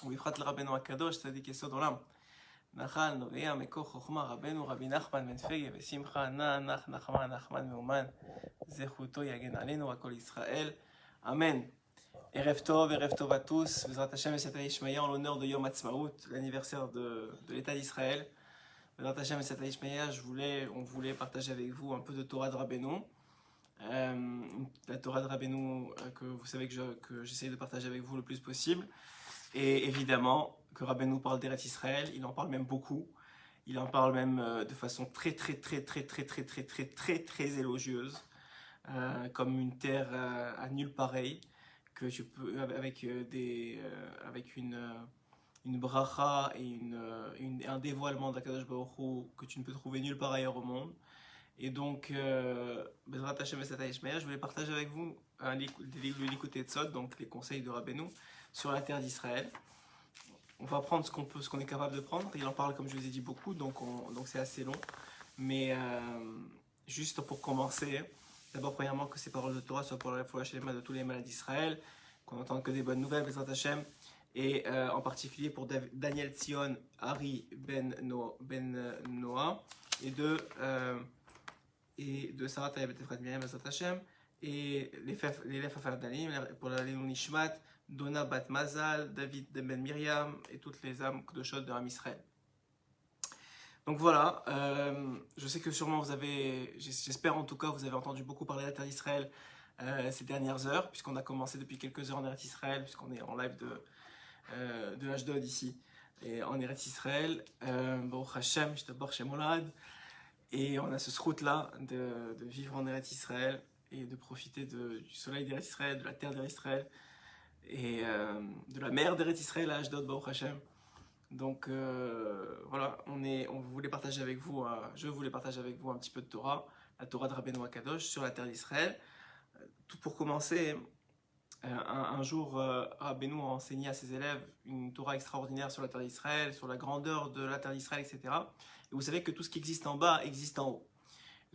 ובפרט לרבנו הקדוש, צדיק יסוד עולם. נחל נובע מקור חוכמה רבנו רבי נחמן בן פגה ושמחה נח נחמן נחמן מאומן זכותו יגן עלינו וכל ישראל אמן. ערב טוב à tous, Bezrat Hashem et Sata Ishmael en l'honneur de Yom Ha'atzmaut, l'anniversaire de l'État d'Israël. Bezrat Hashem et Sata Ishmael, on voulait partager avec vous un peu de Torah de Rabbeinu. La Torah de Rabbeinu que vous savez que j'essaye de partager avec vous le plus possible. Et évidemment que Rabbeinu parle d'Eretz Israël, il en parle même beaucoup. Il en parle même de façon très élogieuse, comme une terre à nul pareil, que tu peux avec une bracha et un dévoilement d'Akadosh Baruch Hu que tu ne peux trouver nulle part ailleurs au monde. Et donc, Bezrat Hashem et Sata Ishmael, je voulais partager avec vous le Likutei Tzod, donc les conseils de Rabbeinu sur la terre d'Israël. On va prendre ce qu'on est capable de prendre. Il en parle, comme je vous ai dit, beaucoup, donc c'est assez long. Mais juste pour commencer, d'abord, premièrement, que ces paroles de Torah soient pour la Refoua Shelema de tous les malades d'Israël, qu'on n'entende que des bonnes nouvelles, Bezrat Hashem, et en particulier pour Daniel Tzion, Ari Ben Noah, et de Sarah Tayeb et Efrat Miriam, Bezrat Hashem, et les Lef Afar Dalim, pour la Léon Nishmat, Donna Bat Mazal, David Ben Miriam, et toutes les âmes de Shod de Ham Israël. Donc voilà, je sais que sûrement j'espère en tout cas, vous avez entendu beaucoup parler de la terre d'Israël ces dernières heures, puisqu'on a commencé depuis quelques heures en Eretz Israël, puisqu'on est en live de Ashdod ici, et en Eretz Israël, Baruch Hashem, Shtabach Shemolad, et on a ce route-là de vivre en Eretz Israël, et de profiter du soleil d'Eretz Israël, de la terre d'Eretz Israël, et de la mer d'Eretz Israël à Ashdod, Baruch Hashem. Donc voilà, je voulais partager avec vous un petit peu de Torah, la Torah de Rabbeinu Akadosh sur la terre d'Israël. Tout pour commencer, un jour, Rabbeinu a enseigné à ses élèves une Torah extraordinaire sur la terre d'Israël, sur la grandeur de la terre d'Israël, etc. Et vous savez que tout ce qui existe en bas existe en haut.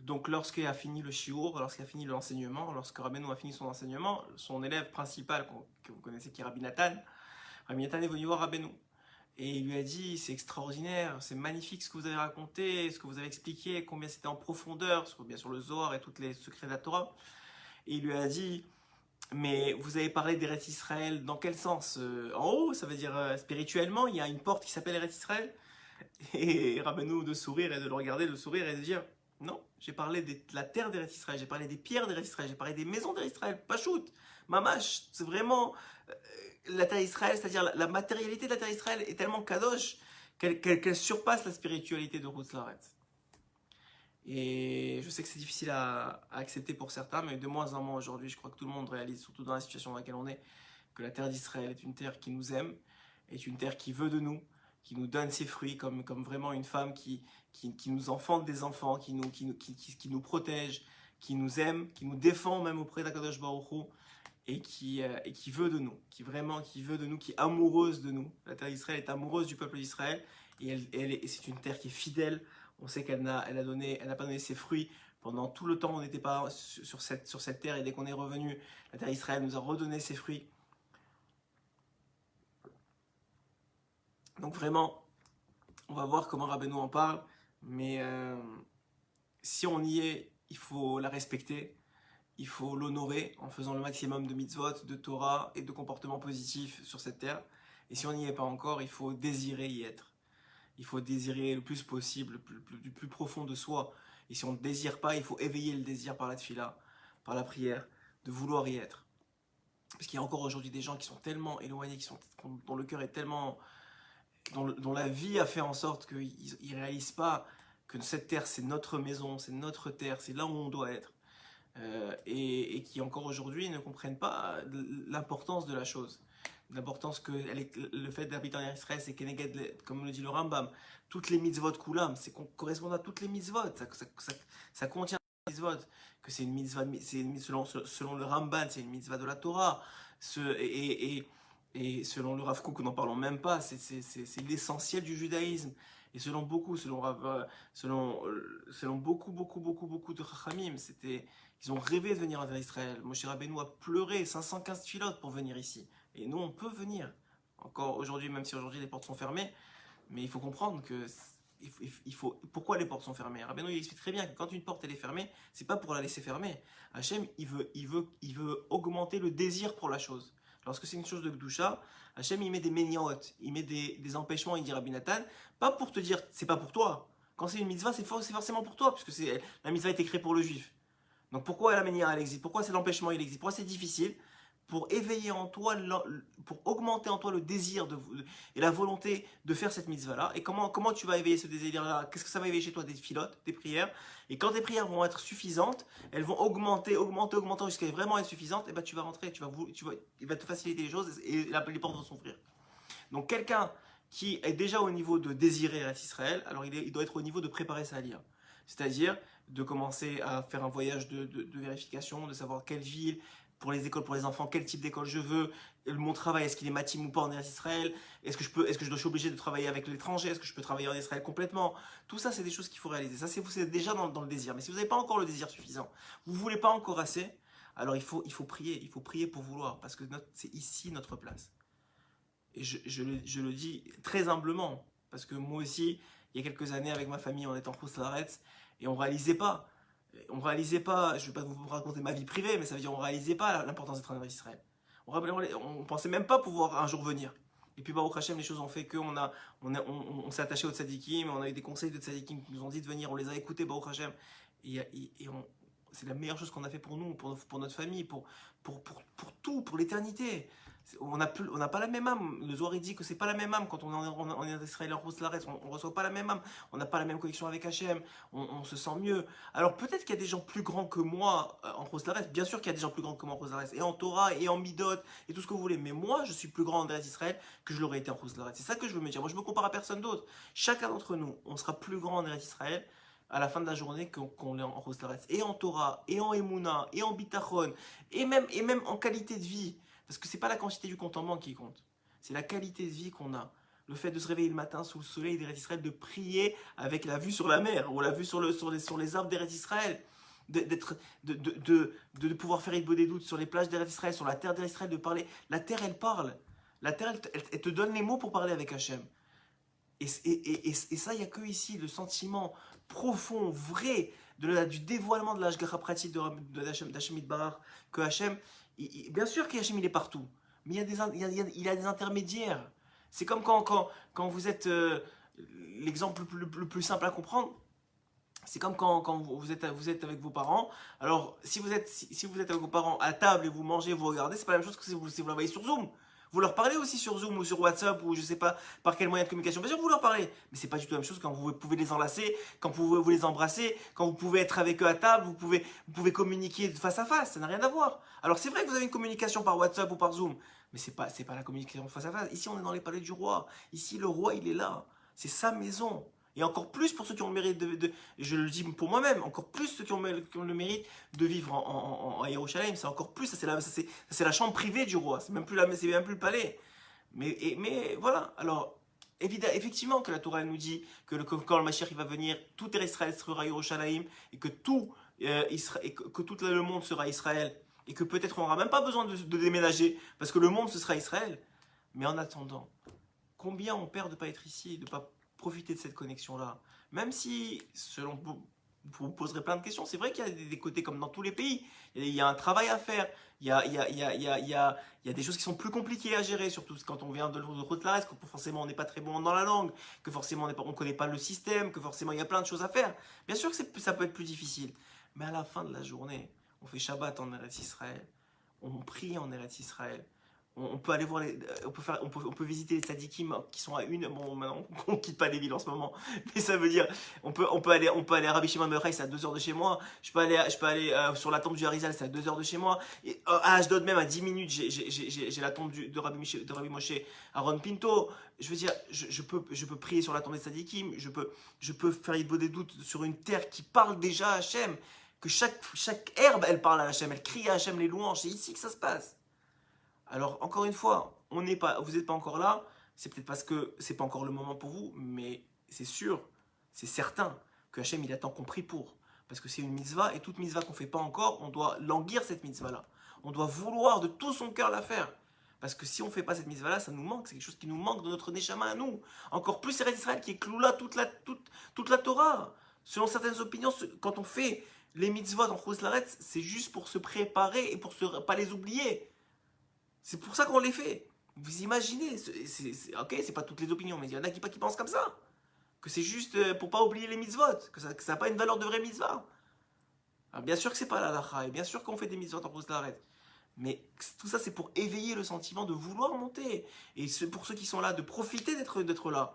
Donc lorsqu'il a fini le shiur, lorsqu'il a fini l'enseignement, lorsque Rabbeinu a fini son enseignement, son élève principal, que vous connaissez, qui est Rabbi Nathan est venu voir Rabbeinu. Et il lui a dit, c'est extraordinaire, c'est magnifique ce que vous avez raconté, ce que vous avez expliqué, combien c'était en profondeur, bien sûr le Zohar et tous les secrets de la Torah. Et il lui a dit, mais vous avez parlé d'Eretz Israël, dans quel sens? En haut, ça veut dire spirituellement, il y a une porte qui s'appelle Eretz Israël. Et Rabbeinu de sourire et de le regarder, de sourire et de dire, non, j'ai parlé de la terre d'Eretz Israël, j'ai parlé des pierres d'Eretz Israël, j'ai parlé des maisons d'Eretz Israël, Pachout, Mamash, c'est vraiment... la terre d'Israël, c'est-à-dire la matérialité de la terre d'Israël est tellement kadosh qu'elle surpasse la spiritualité de Hutz La'aretz. Et je sais que c'est difficile à accepter pour certains, mais de moins en moins aujourd'hui, je crois que tout le monde réalise, surtout dans la situation dans laquelle on est, que la terre d'Israël est une terre qui nous aime, est une terre qui veut de nous, qui nous donne ses fruits, comme vraiment une femme qui nous enfante des enfants, qui nous protège, qui nous aime, qui nous défend même auprès d'Akadosh Baruch Hu, et qui veut de nous, qui veut de nous, qui est amoureuse de nous. La terre d'Israël est amoureuse du peuple d'Israël, et c'est une terre qui est fidèle. On sait qu'elle n'a pas donné ses fruits pendant tout le temps où on n'était pas sur cette terre, et dès qu'on est revenu, la terre d'Israël nous a redonné ses fruits. Donc vraiment, on va voir comment Rabbeinu en parle, mais si on y est, il faut la respecter. Il faut l'honorer en faisant le maximum de mitzvot, de Torah et de comportements positifs sur cette terre. Et si on n'y est pas encore, il faut désirer y être. Il faut désirer le plus possible, du plus profond de soi. Et si on ne désire pas, il faut éveiller le désir par la tefila, par la prière, de vouloir y être. Parce qu'il y a encore aujourd'hui des gens qui sont tellement éloignés, dont le cœur est tellement... dont la vie a fait en sorte qu'ils ne réalisent pas que cette terre, c'est notre maison, c'est notre terre, c'est là où on doit être. Et qui encore aujourd'hui ne comprennent pas l'importance de la chose. L'importance que le fait d'habiter en Israël, c'est Keneged, comme le dit le Rambam, toutes les mitzvot kulam, c'est qu'on correspond à toutes les mitzvot, ça contient les mitzvot, que c'est une mitzvah, selon le Ramban, c'est une mitzvah de la Torah, et selon le Rav Kook, n'en parlons même pas, c'est l'essentiel du judaïsme. Et selon beaucoup de Chachamim, ils ont rêvé de venir vers Israël. Moshe Rabbeinu a pleuré 515 filotes pour venir ici. Et nous, on peut venir. Encore aujourd'hui, même si aujourd'hui les portes sont fermées, mais il faut comprendre que pourquoi les portes sont fermées. Rabbeinu il explique très bien que quand une porte elle est fermée, c'est pas pour la laisser fermer. Hachem il veut augmenter le désir pour la chose. Lorsque c'est une chose de Gdusha, Hachem il met des méniot, il met des empêchements, il dit Rabbi Nathan, pas pour te dire c'est pas pour toi. Quand c'est une mitzvah, c'est forcément pour toi, puisque la mitzvah a été créée pour le juif. Donc pourquoi la ménia elle existe? Pourquoi c'est l'empêchement il existe? Pourquoi c'est difficile? Pour éveiller en toi, pour augmenter en toi le désir et la volonté de faire cette mitzvah-là. Et comment tu vas éveiller ce désir-là? Qu'est-ce que ça va éveiller chez toi? Des filotes, des prières. Et quand tes prières vont être suffisantes, elles vont augmenter jusqu'à vraiment être suffisantes, et ben tu vas rentrer, il va te faciliter les choses et les portes vont s'ouvrir. Donc quelqu'un qui est déjà au niveau de désirer Eretz Israël, alors il doit être au niveau de préparer sa lia. C'est-à-dire de commencer à faire un voyage de vérification, de savoir quelle ville, pour les écoles, pour les enfants, quel type d'école je veux, mon travail, est-ce qu'il est matim ou pas en Eretz Israël, est-ce que je suis obligé de travailler avec l'étranger, est-ce que je peux travailler en Israël complètement. Tout ça, c'est des choses qu'il faut réaliser. Ça, c'est déjà dans le désir. Mais si vous n'avez pas encore le désir suffisant, vous ne voulez pas encore assez, alors il faut prier pour vouloir, parce que c'est ici notre place. Et je le dis très humblement, parce que moi aussi, il y a quelques années, avec ma famille, on était en Khouslaretz, et on ne réalisait pas, je ne vais pas vous raconter ma vie privée, mais ça veut dire on ne réalisait pas l'importance d'être en Israël. On ne pensait même pas pouvoir un jour venir. Et puis Baruch Hashem, les choses ont fait qu'on s'est attaché aux tzadikim, on a eu des conseils de tzadikim qui nous ont dit de venir, on les a écoutés, Baruch Hashem. C'est la meilleure chose qu'on a fait pour nous, pour notre famille, pour tout, pour l'éternité. On n'a pas la même âme. Le Zohar dit que c'est pas la même âme quand on est en Israël en Khouslaretz. On reçoit pas la même âme. On n'a pas la même connexion avec Hachem. On se sent mieux. Alors peut-être qu'il y a des gens plus grands que moi en Khouslaretz. Bien sûr qu'il y a des gens plus grands que moi en Khouslaretz. Et en Torah, et en Midot, et tout ce que vous voulez. Mais moi, je suis plus grand en Eretz Israël que je l'aurais été en Khouslaretz. C'est ça que je veux me dire. Moi, je me compare à personne d'autre. Chacun d'entre nous, on sera plus grand en Eretz Israël à la fin de la journée qu'on l'est en Khouslaretz. Et en Torah, et en Emouna, et en Bitachon, et même en qualité de vie. Parce que c'est pas la quantité du compte en banque qui compte. C'est la qualité de vie qu'on a. Le fait de se réveiller le matin sous le soleil d'Eretz Israël, de prier avec la vue sur la mer, ou la vue sur les arbres d'Eretz Israël, de pouvoir faire Hitbodedut des doutes sur les plages d'Eretz Israël, sur la terre d'Eretz Israël, de parler. La terre, elle parle. La terre, elle te donne les mots pour parler avec Hachem. Et ça, il n'y a que ici le sentiment profond, vrai, du dévoilement de l'Ashgacha pratique d'Hachem Yitbarach, que Hachem, bien sûr qu'Hachem il est partout, mais il y a des intermédiaires. C'est comme quand vous êtes, l'exemple le plus simple à comprendre, c'est comme quand vous êtes avec vos parents. Alors, si vous êtes avec vos parents à table et vous mangez, vous regardez, c'est pas la même chose que si vous la voyez sur Zoom. Vous leur parlez aussi sur Zoom ou sur WhatsApp ou je sais pas par quel moyen de communication. Bien sûr, vous leur parlez. Mais c'est pas du tout la même chose quand vous pouvez les enlacer, quand vous pouvez les embrasser, quand vous pouvez être avec eux à table, vous pouvez communiquer face à face. Ça n'a rien à voir. Alors c'est vrai que vous avez une communication par WhatsApp ou par Zoom, mais c'est pas la communication face à face. Ici, on est dans les palais du roi. Ici, le roi, il est là. C'est sa maison. Et encore plus pour ceux qui ont le mérite je le dis pour moi-même, encore plus ceux qui ont le mérite de vivre en Yerushalayim, c'est encore plus, c'est la chambre privée du roi, c'est même plus le palais. Mais voilà, alors effectivement que la Torah nous dit que quand le Mashiach il va venir, tout Israël sera Yerushalayim et que tout le monde sera Israël et que peut-être on n'aura même pas besoin de déménager parce que le monde ce sera Israël. Mais en attendant, combien on perd de ne pas être ici, de ne pas profiter de cette connexion-là. Même si, selon vous poserez plein de questions, c'est vrai qu'il y a des côtés comme dans tous les pays. Il y a un travail à faire. Il y a des choses qui sont plus compliquées à gérer, surtout quand on vient de Khouslaretz, que forcément on n'est pas très bon dans la langue, que forcément on ne connaît pas le système, que forcément il y a plein de choses à faire. Bien sûr que ça peut être plus difficile. Mais à la fin de la journée, on fait Shabbat en Eretz Israël. On prie en Eretz Israël. On peut aller voir on peut visiter les tzadikim qui sont à bon maintenant on quitte pas les villes en ce moment, mais ça veut dire on peut aller à Rabbi Shimon ben Yochai, c'est à 2 heures de chez moi. Je peux aller sur la tombe du Harizal, c'est à 2 heures de chez moi. Et à Ashdod même à 10 minutes j'ai la tombe de Rabbi Moshe Aaron Pinto. Je veux dire je peux prier sur la tombe des tzadikim, je peux faire Hitbodedut des doutes sur une terre qui parle déjà à Hachem, que chaque herbe elle parle à Hachem, elle crie à Hachem les louanges. C'est ici que ça se passe. Alors, encore une fois, vous n'êtes pas encore là, c'est peut-être parce que c'est pas encore le moment pour vous, mais c'est sûr, c'est certain que Hachem, il attend qu'on prie pour. Parce que c'est une mitzvah, et toute mitzvah qu'on ne fait pas encore, on doit languir cette mitzvah-là. On doit vouloir de tout son cœur la faire. Parce que si on ne fait pas cette mitzvah-là, ça nous manque. C'est quelque chose qui nous manque de notre neshama à nous. Encore plus Eretz Israël qui est cloula toute la Torah. Selon certaines opinions, quand on fait les mitzvot en Chutz La'aretz, c'est juste pour se préparer et pour ne pas les oublier. C'est pour ça qu'on les fait. Vous imaginez, ok, c'est pas toutes les opinions, mais il y en a qui pensent comme ça. Que c'est juste pour pas oublier les mitzvot, que ça n'a pas une valeur de vraie mitzvah. Alors bien sûr que c'est pas la halakha, et bien sûr qu'on fait des mitzvot en Chutz La'aretz. Mais tout ça, c'est pour éveiller le sentiment de vouloir monter. Et pour ceux qui sont là, de profiter d'être là.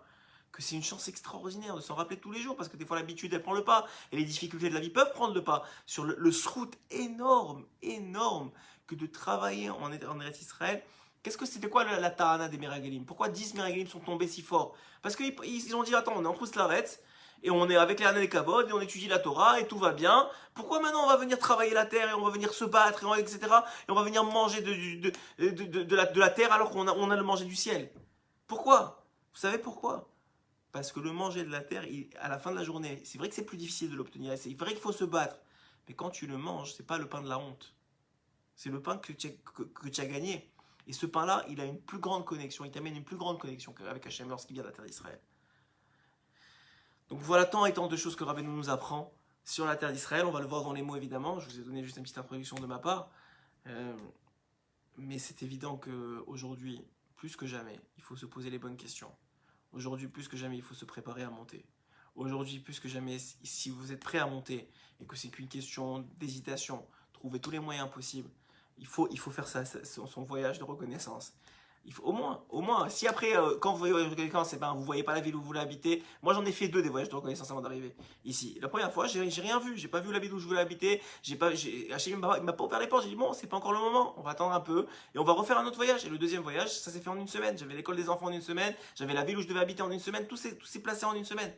Que c'est une chance extraordinaire de s'en rappeler tous les jours. Parce que des fois, l'habitude, elle prend le pas. Et les difficultés de la vie peuvent prendre le pas. Sur le srout énorme, énorme, que de travailler en Eretz Israël. C'était quoi la ta'ana des Meragelim? Pourquoi 10 Meragelim sont tombés si fort? Parce qu'ils ont dit, attends, on est en Chutz La'aretz. Et on est avec les Hanan et Kavod, et on étudie la Torah, et tout va bien. Pourquoi maintenant on va venir travailler la terre, et on va venir se battre, etc. Et on va venir manger de la terre alors qu'on a le manger du ciel? Pourquoi? Vous savez pourquoi? Parce que le manger de la terre, à la fin de la journée, c'est vrai que c'est plus difficile de l'obtenir, c'est vrai qu'il faut se battre. Mais quand tu le manges, c'est pas le pain de la honte. C'est le pain que tu as gagné. Et ce pain-là, il a une plus grande connexion, il t'amène une plus grande connexion avec Hachem lorsqu'il vient de la terre d'Israël. Donc voilà tant et tant de choses que Rabbeinu nous apprend sur la terre d'Israël. On va le voir dans les mots évidemment. Je vous ai donné juste une petite introduction de ma part. Mais c'est évident qu'aujourd'hui, plus que jamais, il faut se poser les bonnes questions. Aujourd'hui, plus que jamais, il faut se préparer à monter. Aujourd'hui, plus que jamais, si vous êtes prêt à monter et que c'est qu'une question d'hésitation, trouvez tous les moyens possibles. Il faut faire son voyage de reconnaissance. Il faut, au moins, si après, quand vous voyez quelqu'un, vous voyez pas la ville où vous voulez habiter. Moi, j'en ai fait 2 des voyages de reconnaissance avant d'arriver ici. La première fois, j'ai rien vu. J'ai pas vu la ville où je voulais habiter. Il m'a pas ouvert les portes. J'ai dit, bon, c'est pas encore le moment. On va attendre un peu et on va refaire un autre voyage. Et le deuxième voyage, ça s'est fait en une semaine. J'avais l'école des enfants en une semaine. J'avais la ville où je devais habiter en une semaine. Tout s'est placé en une semaine.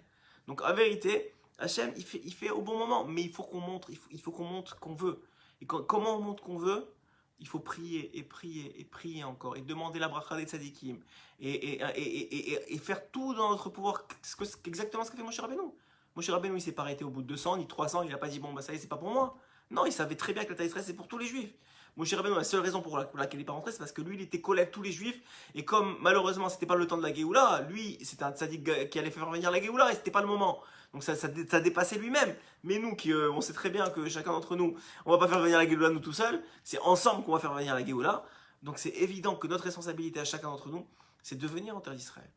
Donc, en vérité, Hachem, il fait au bon moment. Mais il faut qu'on montre, il faut qu'on montre qu'on veut. Et comment on montre qu'on veut? Il faut prier et prier et prier encore et demander la bracha des tzadikim et faire tout dans notre pouvoir. Exactement ce qu'a fait Moshe Rabbeinu. Moshe Rabbeinu, il s'est pas arrêté au bout de 200 ni 300, il n'a pas dit bon bah ça y est, c'est pas pour moi. Non, il savait très bien que la terre d'Israël c'est pour tous les juifs. Moshe Rabbeinu, la seule raison pour laquelle il n'est pas rentré, c'est parce que lui il était collègue tous les juifs et comme malheureusement c'était pas le temps de la Géoula, lui c'était un tzadik qui allait faire venir la Géoula et c'était pas le moment. Donc ça dépassait lui-même. Mais nous, on sait très bien que chacun d'entre nous, on va pas faire venir la Géoula nous tout seul. C'est ensemble qu'on va faire venir la Géoula. Donc c'est évident que notre responsabilité à chacun d'entre nous, c'est de venir en terre d'Israël.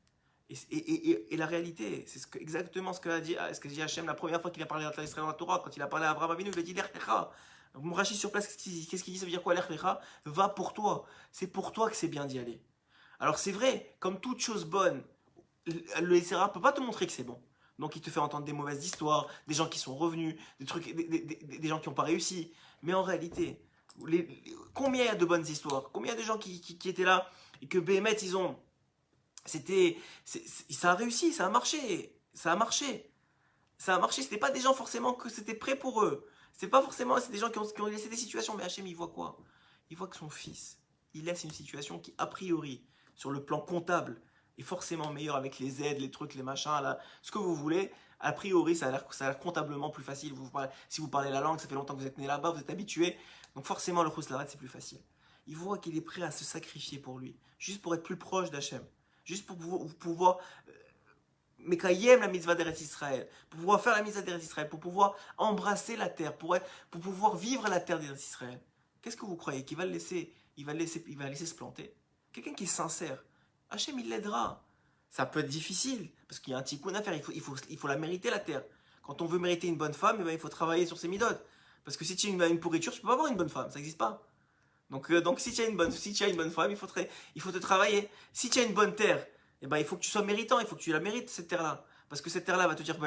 Et la réalité, c'est exactement ce que dit Hachem la première fois qu'il a parlé de la terre d'Israël dans la Torah. Quand il a parlé à Abraham Avinu, il a dit Lech Lecha. Rashi sur place, qu'est-ce qu'il dit? Ça veut dire quoi? Lech Lecha, va pour toi. C'est pour toi que c'est bien d'y aller. Alors c'est vrai, comme toute chose bonne, le Yetzer Hara ne peut pas te montrer que c'est bon. Donc il te fait entendre des mauvaises histoires, des gens qui sont revenus, des gens qui n'ont pas réussi. Mais en réalité, combien il y a de bonnes histoires? Combien il y a de gens qui étaient là et que Béhémet, ça a réussi, ça a marché. Ça a marché. Ça a marché. C'était pas des gens forcément que c'était prêt pour eux. C'est des gens qui ont laissé des situations. Mais Hachem, il voit quoi? Il voit que son fils, il laisse une situation qui, a priori, sur le plan comptable, est forcément meilleur avec les aides, les trucs, les machins, là, ce que vous voulez. A priori, ça a l'air comptablement plus facile. Si vous parlez la langue, ça fait longtemps que vous êtes né là-bas, vous êtes habitué. Donc forcément, le Chutz La'aretz, c'est plus facile. Il voit qu'il est prêt à se sacrifier pour lui, juste pour être plus proche d'Hachem, juste pour pouvoir Mekayem la mitzvah d'Eretz Israël, pour pouvoir faire la mitzvah d'Eretz Israël, pour pouvoir embrasser la terre, pour pouvoir vivre la terre d'Eretz Israël. Qu'est-ce que vous croyez? Qu'il va le laisser, il va laisser se planter? Quelqu'un qui est sincère, Hachem, il l'aidera. Ça peut être difficile, parce qu'il y a un tikkun à faire, il faut la mériter, la terre. Quand on veut mériter une bonne femme, il faut travailler sur ses midotes. Parce que si tu as une pourriture, tu ne peux pas avoir une bonne femme, ça n'existe pas. Donc si tu as une bonne femme, il faut te travailler. Si tu as une bonne terre, il faut que tu sois méritant, il faut que tu la mérites, cette terre-là. Parce que cette terre-là va te dire,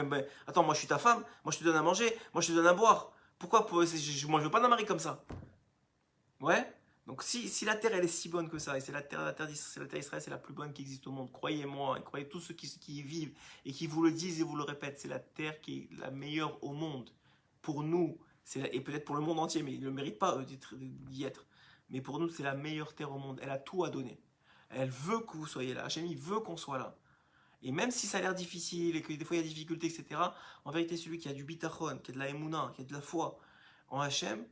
attends, moi je suis ta femme, moi je te donne à manger, moi je te donne à boire. Pourquoi? Moi je veux pas d'un mari comme ça. Ouais. Donc si la terre elle est si bonne que ça, et c'est la terre d'Israël, c'est la plus bonne qui existe au monde, croyez-moi, et croyez tous ceux qui y vivent, et qui vous le disent et vous le répètent, c'est la terre qui est la meilleure au monde. Pour nous, et peut-être pour le monde entier, mais ils ne le méritent pas d'y être. Mais pour nous, c'est la meilleure terre au monde. Elle a tout à donner. Elle veut que vous soyez là. Hachem, il veut qu'on soit là. Et même si ça a l'air difficile et que des fois il y a des difficultés, etc., en vérité, celui qui a du bitachon, qui a de la émouna, qui a de la foi en Hachem,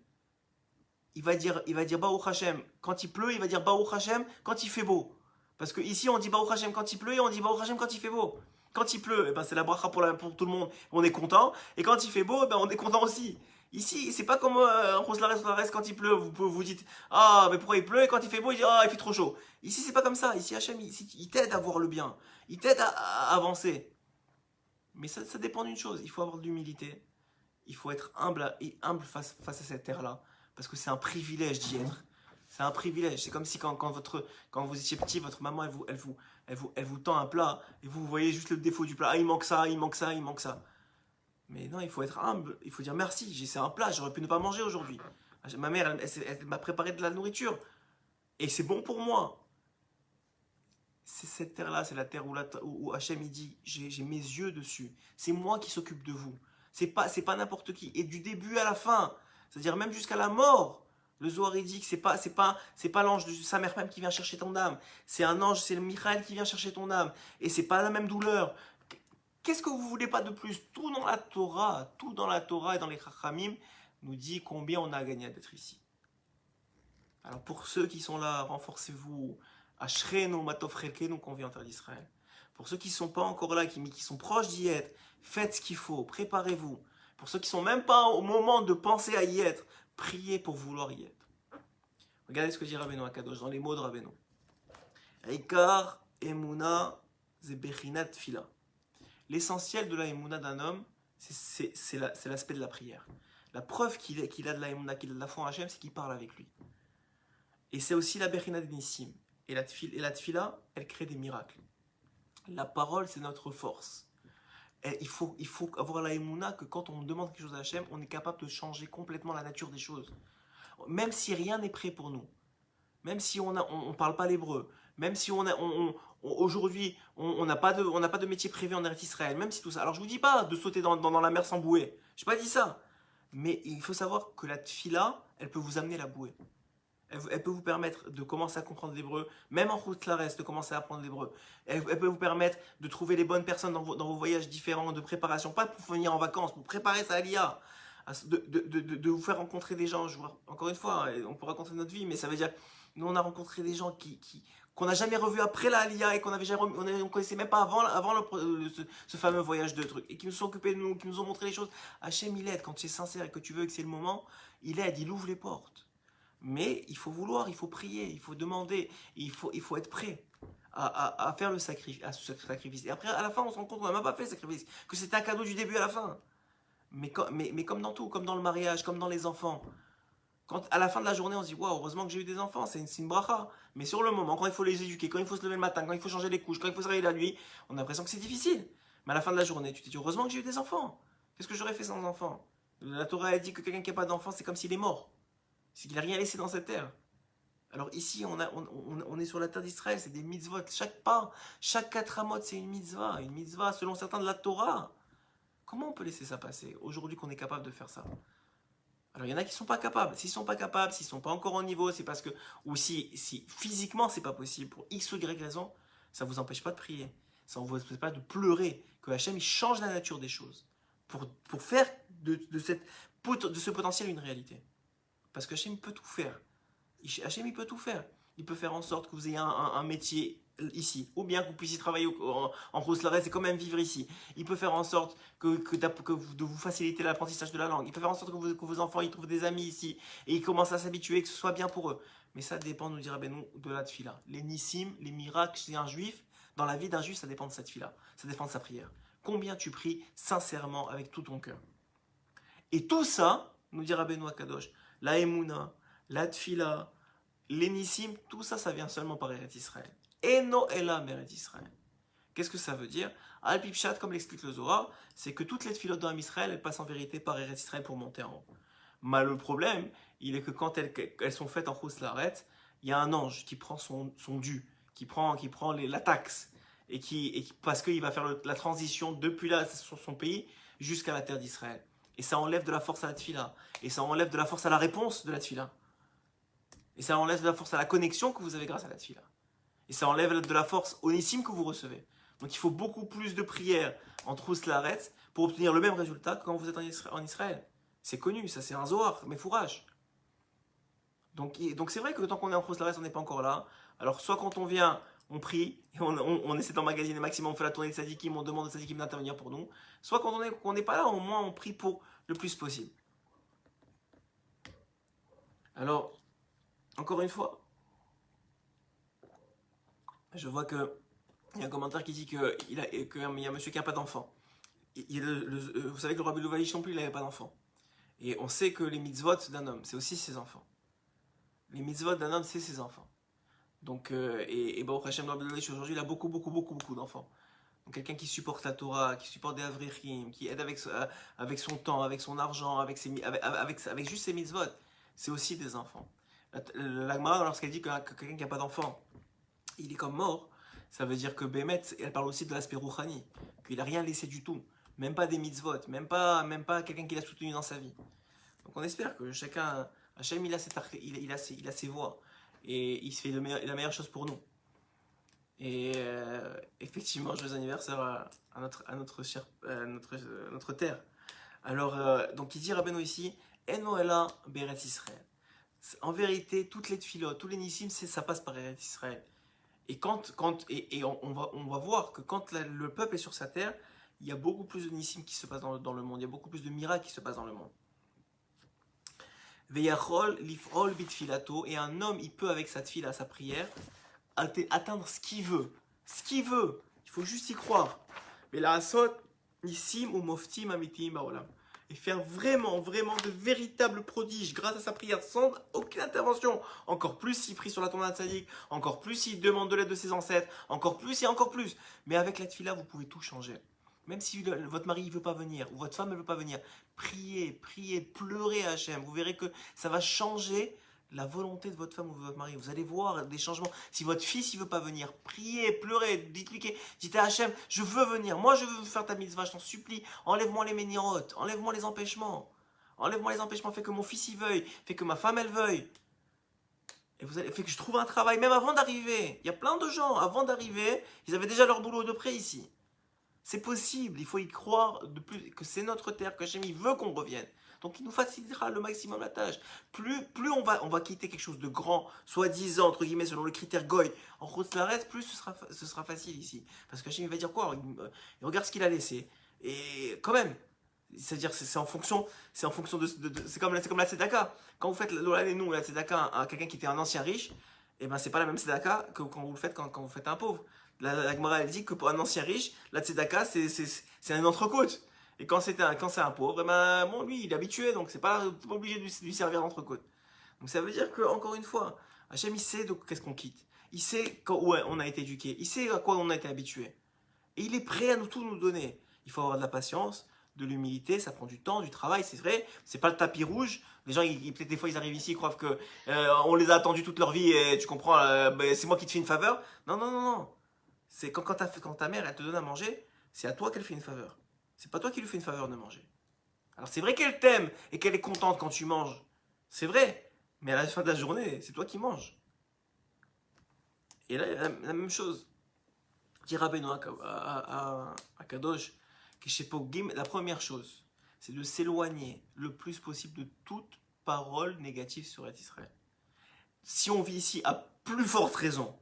il va dire Baruch Hashem quand il pleut, il va dire Baruch Hashem quand il fait beau. Parce que ici on dit Baruch Hashem quand il pleut et on dit Baruch Hashem quand il fait beau. Quand il pleut, eh ben, c'est la bracha pour tout le monde, on est content. Et quand il fait beau, eh ben, on est content aussi. Ici, c'est pas comme en Rose Lares quand il pleut, vous dites ah mais pourquoi il pleut et quand il fait beau, il dit ah il fait trop chaud. Ici c'est pas comme ça, ici Hachem il t'aide à voir le bien, il t'aide à avancer. Mais ça dépend d'une chose, il faut avoir de l'humilité, il faut être humble face à cette terre-là, parce que c'est un privilège d'y être. C'est un privilège. C'est comme si quand vous étiez petit, votre maman elle vous tend un plat et vous voyez juste le défaut du plat. Ah, il manque ça, il manque ça, il manque ça. Mais non, il faut être humble. Il faut dire merci. C'est un plat, j'aurais pu ne pas manger aujourd'hui. Ma mère, elle m'a préparé de la nourriture et c'est bon pour moi. C'est cette terre-là, c'est la terre où Hachem il dit j'ai mes yeux dessus. C'est moi qui s'occupe de vous. C'est pas n'importe qui. Et du début à la fin, c'est-à-dire même jusqu'à la mort. Le Zohar il dit que c'est pas l'ange de sa mère même qui vient chercher ton âme. C'est un ange, c'est le Michael qui vient chercher ton âme. Et c'est pas la même douleur. Qu'est-ce que vous voulez pas de plus? Tout dans la Torah et dans les Chachamim nous dit combien on a gagné d'être ici. Alors pour ceux qui sont là, renforcez-vous. Ashrenu matofrekenu qu'on vit en terre d'Israël. Pour ceux qui ne sont pas encore là, qui sont proches d'y être, faites ce qu'il faut, préparez-vous. Pour ceux qui ne sont même pas au moment de penser à y être, priez pour vouloir y être. Regardez ce que dit Rabbeinu Akadosh dans les mots de Rabbeinu. Eikar emuna ze bechinat tfila. L'essentiel de la emuna d'un homme, c'est l'aspect de la prière. La preuve qu'il a de la emuna, qu'il a de la foi en Hachem, c'est qu'il parle avec lui. Et c'est aussi la bechinat nissim. Et la tfila, elle crée des miracles. La parole, c'est notre force. Et il faut avoir la émouna que quand on demande quelque chose à Hachem, on est capable de changer complètement la nature des choses. Même si rien n'est prêt pour nous. Même si on ne parle pas l'hébreu. Même si aujourd'hui, on n'a pas de métier prévu en Eretz Israël. Même si tout ça. Alors je ne vous dis pas de sauter dans la mer sans bouée. Je n'ai pas dit ça. Mais il faut savoir que la tfila, elle peut vous amener la bouée. Elle peut vous permettre de commencer à comprendre l'hébreu, même en route Lares, de commencer à apprendre l'hébreu. Elle peut vous permettre de trouver les bonnes personnes dans vos voyages différents de préparation, pas pour venir en vacances, pour préparer sa alia, de vous faire rencontrer des gens. Encore une fois, on peut raconter notre vie, mais ça veut dire, nous on a rencontré des gens qu'on n'a jamais revus après la alia et qu'on ne connaissait même pas avant ce fameux voyage de trucs, et qui nous sont occupés de nous, qui nous ont montré les choses. Hachem, il aide, quand tu es sincère et que tu veux que c'est le moment, il aide, il ouvre les portes. Mais il faut vouloir, il faut prier, il faut demander, il faut être prêt à faire ce sacrifice. Et après, à la fin, on se rend compte qu'on n'a même pas fait le sacrifice, que c'était un cadeau du début à la fin. Mais comme dans tout, comme dans le mariage, comme dans les enfants, quand à la fin de la journée, on se dit waouh, heureusement que j'ai eu des enfants, c'est une bracha. Mais sur le moment, quand il faut les éduquer, quand il faut se lever le matin, quand il faut changer les couches, quand il faut se réveiller la nuit, on a l'impression que c'est difficile. Mais à la fin de la journée, tu te dis heureusement que j'ai eu des enfants. Qu'est-ce que j'aurais fait sans enfants? La Torah a dit que quelqu'un qui n'a pas d'enfant, c'est comme s'il est mort. C'est qu'il n'a rien laissé dans cette terre. Alors ici, on est sur la terre d'Israël, c'est des mitzvot. Chaque pas, chaque 4 amot, c'est une mitzvah selon certains de la Torah. Comment on peut laisser ça passer aujourd'hui qu'on est capable de faire ça? Alors il y en a qui ne sont pas capables. S'ils ne sont pas capables, s'ils ne sont pas encore au niveau, c'est parce que, ou si physiquement c'est pas possible, pour X ou Y raison, ça ne vous empêche pas de prier. Ça ne vous empêche pas de pleurer, que Hachem il change la nature des choses. Pour faire de ce potentiel une réalité. Parce que Hachem peut tout faire. Hachem il peut tout faire. Il peut faire en sorte que vous ayez un métier ici, ou bien que vous puissiez travailler en Rose Lares et quand même vivre ici. Il peut faire en sorte de vous faciliter l'apprentissage de la langue. Il peut faire en sorte que vos enfants ils trouvent des amis ici et ils commencent à s'habituer, que ce soit bien pour eux. Mais ça dépend, nous dira Benou, de la tfila. Les nissim, les miracles chez un juif, dans la vie d'un juif, ça dépend de cette tfila. Ça dépend de sa prière. Combien tu pries sincèrement avec tout ton cœur. Et tout ça, nous dira Benou Akadosh, la Emouna, la Tfila, l'énissim, tout ça, ça vient seulement par Eretz Israël. Eno Ela Eretz Israël. Qu'est-ce que ça veut dire? Al-Pipshat, comme l'explique le Zohar, c'est que toutes les tfilot dans Israël, elles passent en vérité par Eretz Israël pour monter en haut. Mais le problème, il est que quand elles sont faites en Chutz La'aretz, il y a un ange qui prend son dû, qui prend la taxe, parce qu'il va faire la transition depuis son pays jusqu'à la terre d'Israël. Et ça enlève de la force à la tfila. Et ça enlève de la force à la réponse de la tfila. Et ça enlève de la force à la connexion que vous avez grâce à la tfila. Et ça enlève de la force au nissim que vous recevez. Donc il faut beaucoup plus de prières en Chutz La'aretz pour obtenir le même résultat que quand vous êtes en Israël. C'est connu, ça c'est un Zohar, mais fourrage. Donc c'est vrai que tant qu'on est en Khouslaretz, on n'est pas encore là. Alors soit quand on vient, on prie, et on essaie d'emmagasiner le maximum, on fait la tournée de Sadikim, on demande aux Sadikim d'intervenir pour nous. Soit quand on n'est pas là, au moins on prie pour le plus possible. Alors, encore une fois, je vois que il y a un commentaire qui dit qu'il y a un monsieur qui n'a pas d'enfant. Vous savez que le Rabbi Louvalish non plus, il n'avait pas d'enfant. Et on sait que les mitzvot d'un homme, c'est aussi ses enfants. Les mitzvot d'un homme, c'est ses enfants. Donc, Baruch Hashem, le Rabbi Louvalish aujourd'hui, il a beaucoup d'enfants. Donc quelqu'un qui supporte la Torah, qui supporte des Avrichim, qui aide avec son temps, avec son argent, avec juste ses mitzvot, c'est aussi des enfants. La Gemara, lorsqu'elle dit que quelqu'un qui n'a pas d'enfant, il est comme mort, ça veut dire que Bémet, elle parle aussi de l'aspect rouchani, qu'il n'a rien laissé du tout, même pas des mitzvot, même pas quelqu'un qui l'a soutenu dans sa vie. Donc on espère que chacun, Hachem, il a ses voies, et il se fait la meilleure chose pour nous. Et effectivement, joyeux anniversaire à notre terre. Alors, donc il dit Rabbeinu ici, Eno Ela Beret Israël. En vérité, toutes les tfilotes, tous les nissim, ça passe par Eretz Israël. Et on va voir que quand le peuple est sur sa terre, il y a beaucoup plus de nissim qui se passent dans le monde, il y a beaucoup plus de miracles qui se passent dans le monde. Veyachol lifrol bitfilato, et un homme, il peut avec sa tfila, sa prière, atteindre ce qu'il veut. Ce qu'il veut. Il faut juste y croire. Mais la asot, nissim ou moftim amitim baolam. Et faire vraiment de véritables prodiges grâce à sa prière sans aucune intervention. Encore plus s'il prie sur la tombe d'un tzaddik, encore plus s'il demande de l'aide de ses ancêtres, encore plus et encore plus. Mais avec la tfila, vous pouvez tout changer. Même si votre mari ne veut pas venir, ou votre femme ne veut pas venir, priez, pleurez à Hachem. Vous verrez que ça va changer la volonté de votre femme ou de votre mari. Vous allez voir des changements. Si votre fils ne veut pas venir, priez, pleurez, dites à Hachem, je veux venir, moi je veux faire ta mitzvah, je t'en supplie, enlève-moi les ménirotes, enlève-moi les empêchements. Enlève-moi les empêchements, fais que mon fils y veuille, fais que ma femme elle veuille. Et fait que je trouve un travail, même avant d'arriver. Il y a plein de gens, avant d'arriver, ils avaient déjà leur boulot de près ici. C'est possible, il faut y croire de plus, que c'est notre terre, que Hachem il veut qu'on revienne. Donc il nous facilitera le maximum la tâche. Plus on va quitter quelque chose de grand, soi-disant, entre guillemets, selon le critère Goy, en Khouslaretz, plus ce sera facile ici. Parce que Hachem il va dire quoi? Il regarde ce qu'il a laissé. Et quand même, c'est-à-dire c'est en fonction de c'est comme la tzedaka. Quand vous faites la tzedaka à quelqu'un qui était un ancien riche, et ben c'est pas la même tzedaka que quand vous le faites quand vous faites un pauvre. La Gemara elle dit que pour un ancien riche, la tzedaka c'est une entrecôte. Et quand c'est un pauvre, eh ben, bon, lui il est habitué, donc c'est pas obligé de lui servir d'entrecôte. Donc ça veut dire que, encore une fois, Hachem il sait qu'est-ce qu'on quitte. Il sait où on a été éduqué. Il sait à quoi on a été habitué. Et il est prêt à tout nous donner. Il faut avoir de la patience, de l'humilité, ça prend du temps, du travail, c'est vrai. C'est pas le tapis rouge. Les gens, peut-être des fois, ils arrivent ici, ils croient que on les a attendus toute leur vie et tu comprends, c'est moi qui te fais une faveur. Non. C'est quand ta mère, elle te donne à manger, c'est à toi qu'elle fait une faveur. C'est pas toi qui lui fais une faveur de manger. Alors c'est vrai qu'elle t'aime et qu'elle est contente quand tu manges. C'est vrai. Mais à la fin de la journée, c'est toi qui manges. Et là, il y a la même chose. Dit Rabbeinu à Kadosh, la première chose, c'est de s'éloigner le plus possible de toute parole négative sur Israël. Si on vit ici, à plus forte raison,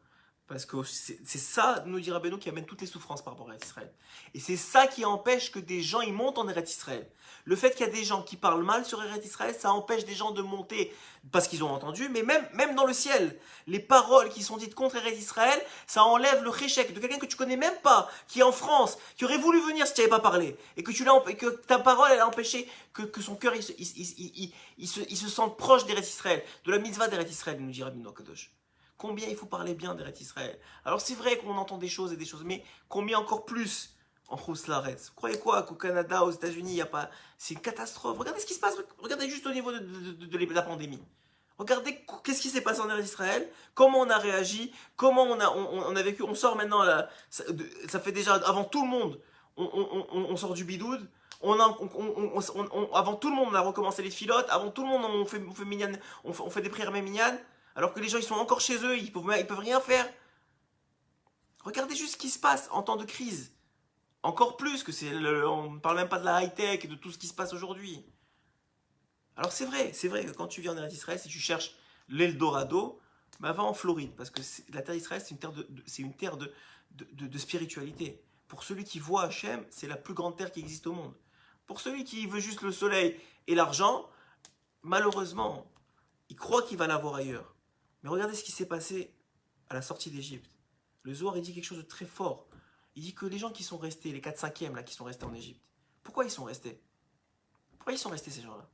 parce que c'est ça, nous dit Rabbeinu, qui amène toutes les souffrances par rapport à Israël. Et c'est ça qui empêche que des gens ils montent en Eretz Israël. Le fait qu'il y a des gens qui parlent mal sur Eretz Israël, ça empêche des gens de monter parce qu'ils ont entendu, mais même dans le ciel, les paroles qui sont dites contre Eretz Israël, ça enlève le réchec de quelqu'un que tu connais même pas, qui est en France, qui aurait voulu venir si tu n'avais pas parlé, et que ta parole elle a empêché que son cœur il se sente proche d'Eretz Israël, de la mitzvah d'Eretz Israël, nous dit Rabbeinu Kadosh. Combien il faut parler bien d'Eretz Israël. Alors c'est vrai qu'on entend des choses, mais combien encore plus en Khouslaretz. Vous croyez quoi qu'au Canada, aux États-Unis, il n'y a pas... C'est une catastrophe. Regardez ce qui se passe. Regardez juste au niveau de la pandémie. Regardez qu'est-ce qui s'est passé en Eretz Israël, comment on a réagi, comment on a vécu. On sort maintenant, là, ça fait déjà, avant tout le monde, on sort du bidoud. Avant tout le monde, on a recommencé les filotes. Avant tout le monde, on fait des prières minyanes. Alors que les gens ils sont encore chez eux, ils peuvent rien faire. Regardez juste ce qui se passe en temps de crise. Encore plus que on ne parle même pas de la high-tech et de tout ce qui se passe aujourd'hui. Alors c'est vrai que quand tu vis en Eretz Israël, si tu cherches l'Eldorado, bah, va en Floride, parce que la terre d'Israël, c'est une terre de spiritualité. Pour celui qui voit Hachem, c'est la plus grande terre qui existe au monde. Pour celui qui veut juste le soleil et l'argent, malheureusement, il croit qu'il va l'avoir ailleurs. Mais regardez ce qui s'est passé à la sortie d'Égypte. Le Zohar, il dit quelque chose de très fort. Il dit que les gens qui sont restés, les 4/5e là, qui sont restés en Égypte, pourquoi ils sont restés? Pourquoi ils sont restés ces gens-là?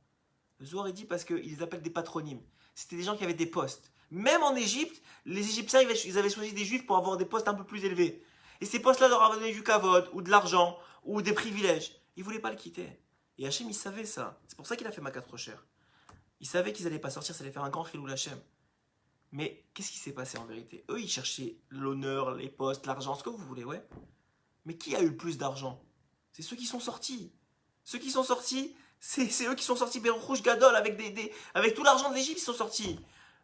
Le Zohar, il dit parce qu'ils les appellent des patronymes. C'était des gens qui avaient des postes. Même en Égypte, les Égyptiens, ils avaient choisi des Juifs pour avoir des postes un peu plus élevés. Et ces postes-là leur avaient donné du kavod, ou de l'argent, ou des privilèges. Ils ne voulaient pas le quitter. Et Hachem, il savait ça. C'est pour ça qu'il a fait Makat Rocher. Il savait qu'ils n'allaient pas sortir, ça allait faire un grand chilou Hachem. Mais qu'est-ce qui s'est passé en vérité? Eux, ils cherchaient l'honneur, les postes, l'argent, ce que vous voulez, ouais. Mais qui a eu le plus d'argent? C'est ceux qui sont sortis. Ceux qui sont sortis, c'est eux qui sont sortis Berouch Gadol avec tout l'argent de l'Égypte, ils sont sortis.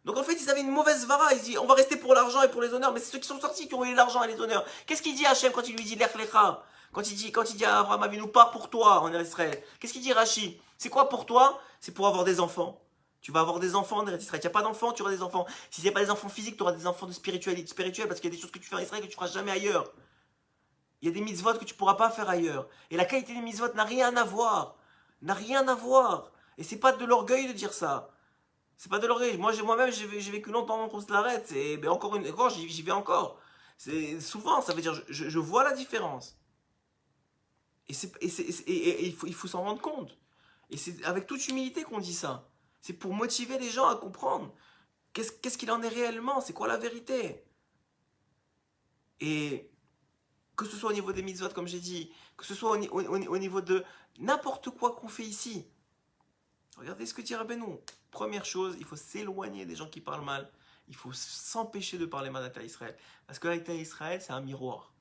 Donc en fait, ils avaient une mauvaise vara. Ils disent, on va rester pour l'argent et pour les honneurs. Mais c'est ceux qui sont sortis qui ont eu l'argent et les honneurs. Qu'est-ce qu'il dit Hachem quand il lui dit Lech Lecha? Quand il dit à Abraham Avinu, pars pour toi en Israël. Qu'est-ce qu'il dit Rashi? C'est quoi pour toi? C'est pour avoir des enfants. Tu vas avoir des enfants en Israël. Tu n'as pas d'enfants, tu auras des enfants. Si ce n'est pas des enfants physiques, tu auras des enfants de spiritualité. Parce qu'il y a des choses que tu fais en Israël que tu ne feras jamais ailleurs. Il y a des mitzvot que tu ne pourras pas faire ailleurs. Et la qualité des mitzvot n'a rien à voir. N'a rien à voir. Et c'est pas de l'orgueil de dire ça. C'est pas de l'orgueil. Moi-même, j'ai vécu longtemps en course de l'arrête. Et ben encore j'y vais encore. C'est souvent, ça veut dire, je vois la différence. Et il faut s'en rendre compte. Et c'est avec toute humilité qu'on dit ça. C'est pour motiver les gens à comprendre qu'est-ce qu'il en est réellement, c'est quoi la vérité. Et que ce soit au niveau des mitzvot, comme j'ai dit, que ce soit au niveau de n'importe quoi qu'on fait ici. Regardez ce que dit Rabbeinu. Première chose, il faut s'éloigner des gens qui parlent mal. Il faut s'empêcher de parler mal à Israël. Parce que l'État Israël, c'est un miroir.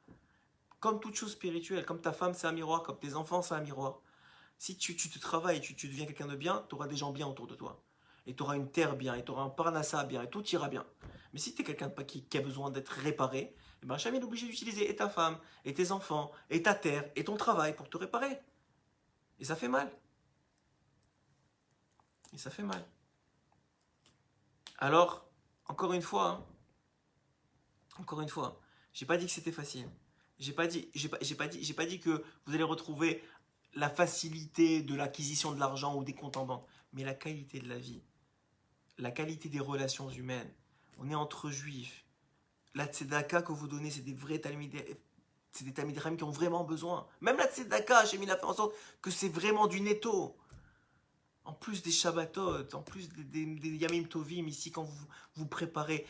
Comme toute chose spirituelle, comme ta femme, c'est un miroir, comme tes enfants, c'est un miroir. Si tu te travailles et tu deviens quelqu'un de bien, tu auras des gens bien autour de toi. Et tu auras une terre bien, et tu auras un parnassa bien, et tout ira bien. Mais si tu es quelqu'un qui a besoin d'être réparé, eh ben, Hachem est obligé d'utiliser et ta femme, et tes enfants, et ta terre, et ton travail pour te réparer. Et ça fait mal. Et ça fait mal. Alors, encore une fois, j'ai pas dit que c'était facile. J'ai pas dit que vous allez retrouver la facilité de l'acquisition de l'argent ou des comptes en banque, mais la qualité de la vie, la qualité des relations humaines. On est entre juifs. La tzedaka que vous donnez, c'est des vrais talmidei, c'est des talmidei chachamim qui ont vraiment besoin. Même la tzedaka, Hachem il a fait en sorte que c'est vraiment du netto. En plus des Shabbatot, en plus des Yamim Tovim, ici, quand vous préparez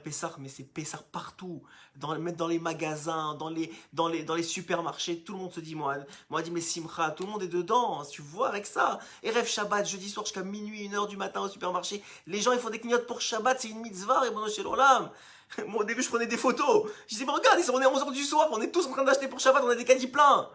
Pessah, mais c'est Pessah partout, même dans les magasins, dans les supermarchés, tout le monde se dit, moi dit, mais Simcha, tout le monde est dedans, tu vois, avec ça. Erev Shabbat, jeudi soir jusqu'à minuit, 1h du matin au supermarché, les gens, ils font des clignotes pour Shabbat, c'est une mitzvah, et bon, chez l'Olam. Moi, au début, je prenais des photos. Je disais, mais regarde, on est 11h du soir, on est tous en train d'acheter pour Shabbat, on a des caddies pleins.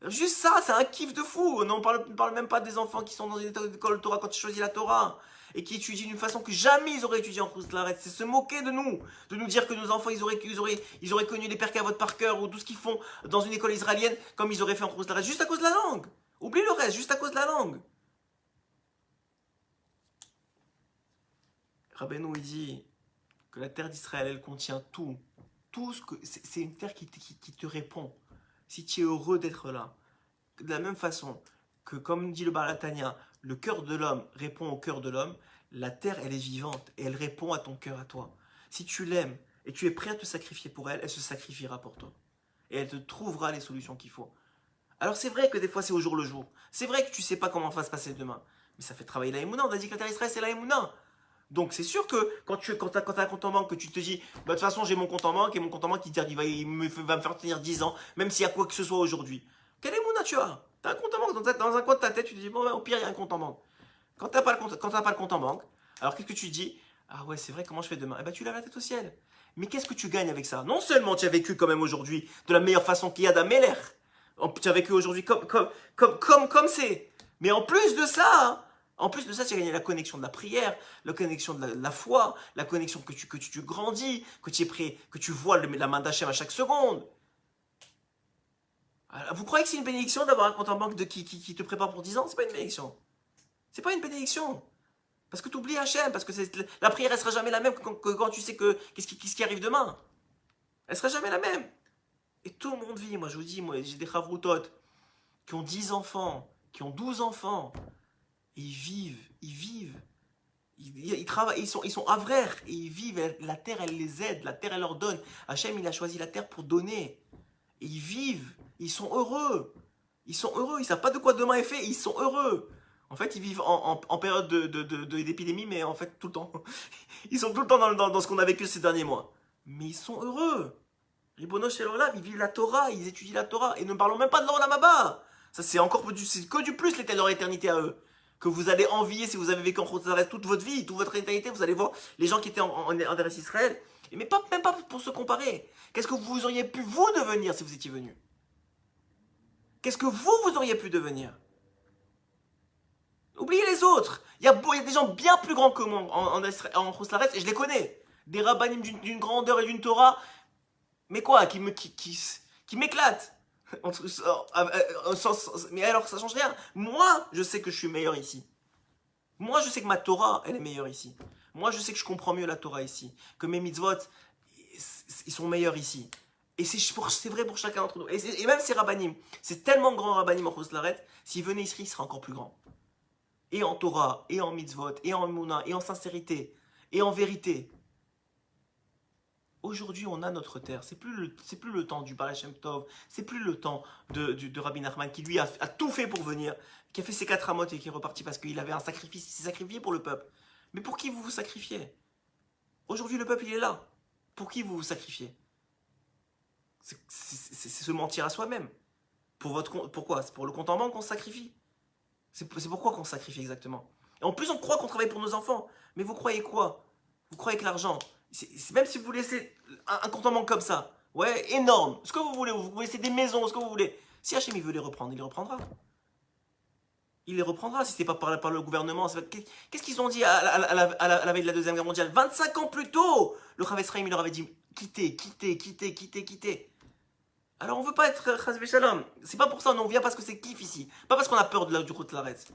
Juste ça, c'est un kiff de fou. On ne parle même pas des enfants qui sont dans une école Torah quand ils choisissent la Torah et qui étudient d'une façon que jamais ils auraient étudié en Khouzlaret. C'est se moquer de nous dire que nos enfants ils auraient connu les Perkavot par cœur ou tout ce qu'ils font dans une école israélienne comme ils auraient fait en Khouzlaret, juste à cause de la langue. Oublie le reste, juste à cause de la langue. Rabbeinu il dit que la terre d'Israël elle contient tout ce que c'est une terre qui te répond. Si tu es heureux d'être là. De la même façon que, comme dit le Baal HaTanya, le cœur de l'homme répond au cœur de l'homme, la terre, elle est vivante et elle répond à ton cœur, à toi. Si tu l'aimes et tu es prêt à te sacrifier pour elle, elle se sacrifiera pour toi. Et elle te trouvera les solutions qu'il faut. Alors c'est vrai que des fois c'est au jour le jour. C'est vrai que tu ne sais pas comment va se passer demain. Mais ça fait travailler la Emouna. On a dit que la terre d'Israël, c'est la Emouna. Donc c'est sûr que quand tu as un compte en banque, que tu te dis, bah, de toute façon j'ai mon compte en banque et mon compte en banque il va me faire tenir 10 ans, même s'il y a quoi que ce soit aujourd'hui. Quelle émouna tu as? Tu as un compte en banque dans un coin de ta tête, tu te dis, bon, au pire il y a un compte en banque. Quand tu n'as pas le compte en banque, alors qu'est-ce que tu te dis? Ah ouais, c'est vrai, comment je fais demain? Eh ben tu lèves la tête au ciel. Mais qu'est-ce que tu gagnes avec ça? Non seulement tu as vécu quand même aujourd'hui de la meilleure façon qu'il y a d'Améler, tu as vécu aujourd'hui comme c'est. Mais en plus de ça, tu as gagné la connexion de la prière, la connexion de la foi, la connexion que tu grandis, que tu es prêt, que tu vois la main d'Hachem à chaque seconde. Alors, vous croyez que c'est une bénédiction d'avoir un compte en banque qui te prépare pour 10 ans? C'est pas une bénédiction. C'est pas une bénédiction. Parce que tu oublies Hachem, parce que la prière, elle sera jamais la même que quand tu sais qu'est-ce qui arrive demain. Elle sera jamais la même. Et tout le monde vit, moi je vous dis, moi j'ai des chavroutot qui ont 10 enfants, qui ont 12 enfants, et ils travaillent, ils sont avraires, et ils vivent, la terre elle les aide, la terre elle leur donne. Hachem il a choisi la terre pour donner. Et ils vivent, ils sont heureux. Ils sont heureux, ils savent pas de quoi demain est fait, ils sont heureux. En fait, ils vivent en période d'épidémie, mais en fait, tout le temps. Ils sont tout le temps dans ce qu'on a vécu ces derniers mois. Mais ils sont heureux. Ribono Shel Olam, ils vivent la Torah, ils étudient la Torah. Et ne parlons même pas de l'Olam Haba. Ça, c'est encore que du plus leur éternité à eux. Que vous allez envier si vous avez vécu en Chutz toute votre vie, toute votre éternité. Vous allez voir les gens qui étaient en Eretz Israël. Mais même pas pour se comparer. Qu'est-ce que vous auriez pu vous devenir si vous étiez venu? Qu'est-ce que vous auriez pu devenir? Oubliez les autres. Il y a des gens bien plus grands que moi en Chutz et je les connais. Des rabbinim d'une grandeur et d'une Torah. Mais quoi, qui m'éclatent. Mais alors, ça change rien. Moi, je sais que je suis meilleur ici. Moi, je sais que ma Torah, elle est meilleure ici. Moi, je sais que je comprends mieux la Torah ici. Que mes mitzvot, ils sont meilleurs ici. Et c'est vrai pour chacun d'entre nous. Et même ces rabbinim, c'est tellement grand rabbinim en Chutz La'aretz, s'ils venaient ici, ils seraient encore plus grands. Et en Torah, et en mitzvot, et en Emunah, et en sincérité, et en vérité. Aujourd'hui, on a notre terre. C'est plus le temps du Baal Shem Tov. C'est plus le temps de Rabbi Nachman qui, lui, a tout fait pour venir, qui a fait ses 4 amotes et qui est reparti parce qu'il avait un sacrifice. Il s'est sacrifié pour le peuple. Mais pour qui vous vous sacrifiez? Aujourd'hui, le peuple, il est là. Pour qui vous vous sacrifiez? C'est se mentir à soi-même. Pourquoi? C'est pour le compte en banque qu'on se sacrifie. C'est pourquoi qu'on se sacrifie exactement. Et en plus, on croit qu'on travaille pour nos enfants. Mais vous croyez quoi? Vous croyez que l'argent, même si vous laissez un compte en banque comme ça, ouais, énorme, ce que vous voulez, vous laissez des maisons, ce que vous voulez. Si Hachem il veut les reprendre, il les reprendra. Il les reprendra si ce n'est pas par le gouvernement. Qu'est-ce qu'ils ont dit à la veille de la Deuxième Guerre mondiale? 25 ans plus tôt, le Chavetz Chaim il leur avait dit quittez. Alors on veut pas être Chas v'Shalom. C'est pas pour ça, on vient parce que c'est kiff ici. Pas parce qu'on a peur du Chutz La'aretz.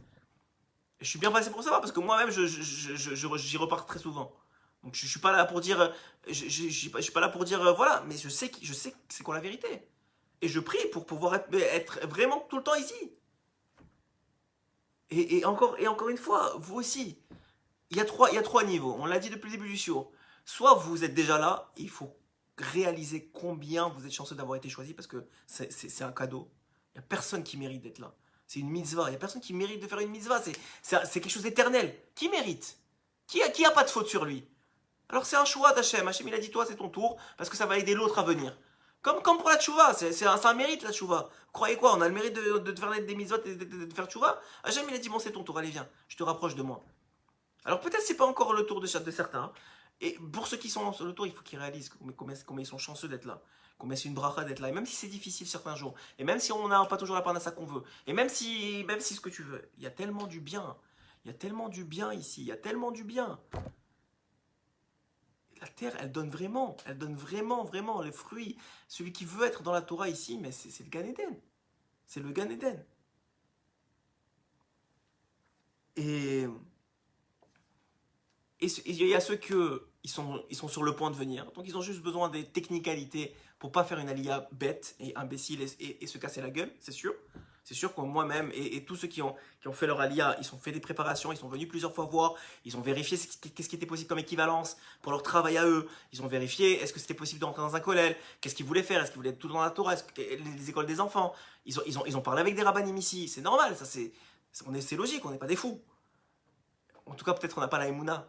Je suis bien placé pour savoir parce que moi-même j'y repars très souvent. Donc je suis pas là pour dire, je suis pas là pour dire voilà, mais je sais que c'est quoi la vérité. Et je prie pour pouvoir être vraiment tout le temps ici. Et encore une fois, vous aussi, il y a trois niveaux. On l'a dit depuis le début du show. Soit vous êtes déjà là, il faut réaliser combien vous êtes chanceux d'avoir été choisi parce que c'est un cadeau. Il n'y a personne qui mérite d'être là. C'est une mitzvah. Il n'y a personne qui mérite de faire une mitzvah. C'est quelque chose d'éternel. Qui mérite? Qui a pas de faute sur lui? Alors c'est un choix d'Hachem. Hachem il a dit toi c'est ton tour parce que ça va aider l'autre à venir. Comme pour la tchouva, c'est un mérite la tchouva. Croyez quoi? On a le mérite de faire des mitzvot et de faire tchouva. Hachem il a dit bon c'est ton tour, allez viens, je te rapproche de moi. Alors peut-être c'est pas encore le tour de certains. Et pour ceux qui sont sur le tour, il faut qu'ils réalisent combien ils sont chanceux d'être là. Combien c'est une bracha d'être là. Et même si c'est difficile certains jours. Et même si on n'a pas toujours la parnassa qu'on veut. Et même si ce que tu veux. Il y a tellement du bien. Il y a tellement du bien ici. Il y a tellement du bien. La terre, elle donne vraiment les fruits. Celui qui veut être dans la Torah ici, mais c'est le Gan Eden. C'est le Gan Eden. Et il y a ceux ils sont sur le point de venir. Donc ils ont juste besoin des technicalités pour pas faire une aliyah bête et imbécile et se casser la gueule, c'est sûr. C'est sûr que moi-même et tous ceux qui ont fait leur aliyah, ils ont fait des préparations, ils sont venus plusieurs fois voir, ils ont vérifié qu'est-ce qui était possible comme équivalence pour leur travail à eux. Ils ont vérifié est-ce que c'était possible de rentrer dans un kollel, qu'est-ce qu'ils voulaient faire, est-ce qu'ils voulaient être tout dans la Torah, les écoles des enfants. Ils ont parlé avec des rabbinim ici, c'est normal, ça c'est logique, on n'est pas des fous. En tout cas, peut-être on n'a pas la émouna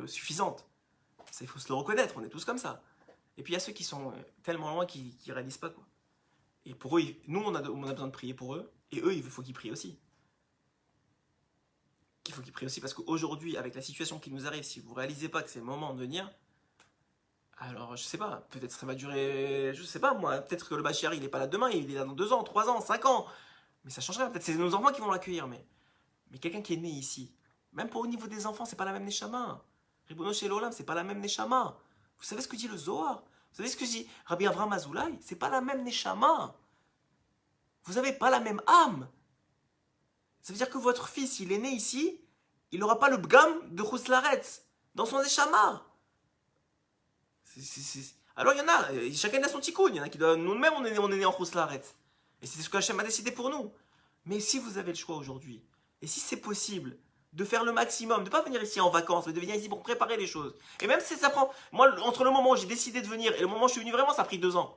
suffisante. Ça, il faut se le reconnaître, on est tous comme ça. Et puis il y a ceux qui sont tellement loin qu'ils ne réalisent pas quoi. Et pour eux, nous on a besoin de prier pour eux, et eux il faut qu'ils prient aussi. Il faut qu'ils prient aussi parce qu'aujourd'hui, avec la situation qui nous arrive, si vous ne réalisez pas que c'est le moment de venir, alors je sais pas, peut-être ça va durer, je sais pas moi, peut-être que le Mashiach il n'est pas là demain, il est là dans 2 ans, 3 ans, 5 ans. Mais ça change rien, peut-être c'est nos enfants qui vont l'accueillir, mais quelqu'un qui est né ici, même pour au niveau des enfants, c'est pas la même neshama. Ribono Shel Olam, c'est pas la même neshama. Vous savez ce que dit le Zohar? Vous savez ce que dit Rabbi Avraham Azoulay? C'est pas la même neshama. Vous n'avez pas la même âme. Ça veut dire que votre fils, il est né ici, il n'aura pas le bgam de Chouslaretz dans son échama. Alors il y en a, chacun a son tikkun. Il y en a qui doivent, nous-mêmes on est né en Chouslaretz. Et c'est ce que Hachem a décidé pour nous. Mais si vous avez le choix aujourd'hui, et si c'est possible de faire le maximum, de ne pas venir ici en vacances, mais de venir ici pour préparer les choses. Et même si ça prend... Moi, entre le moment où j'ai décidé de venir et le moment où je suis venu vraiment, ça a pris 2 ans.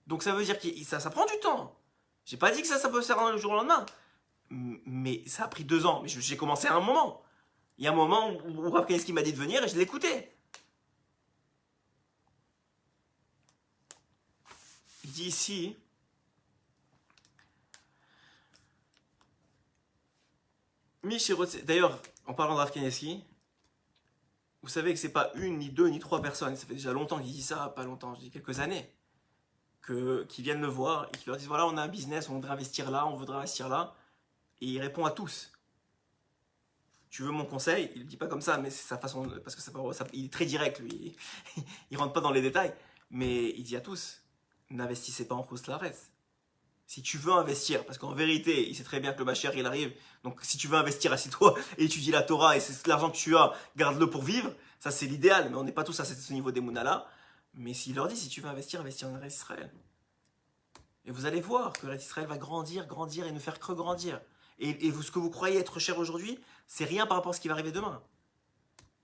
Donc ça veut dire que ça prend du temps. J'ai pas dit que ça peut se faire le jour au lendemain. Mais ça a pris 2 ans. Mais j'ai commencé à un moment. Il y a un moment où Rav Kanievski m'a dit de venir et je l'ai écouté. Il dit ici... D'ailleurs, en parlant de Rav Kanievski, vous savez que c'est pas une, ni deux, ni 3 personnes. Ça fait déjà longtemps qu'il dit ça, pas longtemps, je dis quelques années, qui viennent le voir et qui leur disent voilà, on a un business, on voudrait investir là, on voudrait investir là. Et il répond à tous. Tu veux mon conseil? Il ne dit pas comme ça, mais c'est sa façon, parce que il est très direct, lui. Il rentre pas dans les détails, mais il dit à tous n'investissez pas en Chouslaretz. Si tu veux investir, parce qu'en vérité, il sait très bien que le Mashiach il arrive, donc si tu veux investir, assieds-toi et étudie la Torah et c'est l'argent que tu as, garde-le pour vivre, ça c'est l'idéal, mais on n'est pas tous à ce niveau des Mounala. Mais s'il leur dit, si tu veux investir, investis en Eretz Israël. Et vous allez voir que Eretz Israël va grandir, grandir et ne faire que grandir. Et vous, ce que vous croyez être cher aujourd'hui, c'est rien par rapport à ce qui va arriver demain.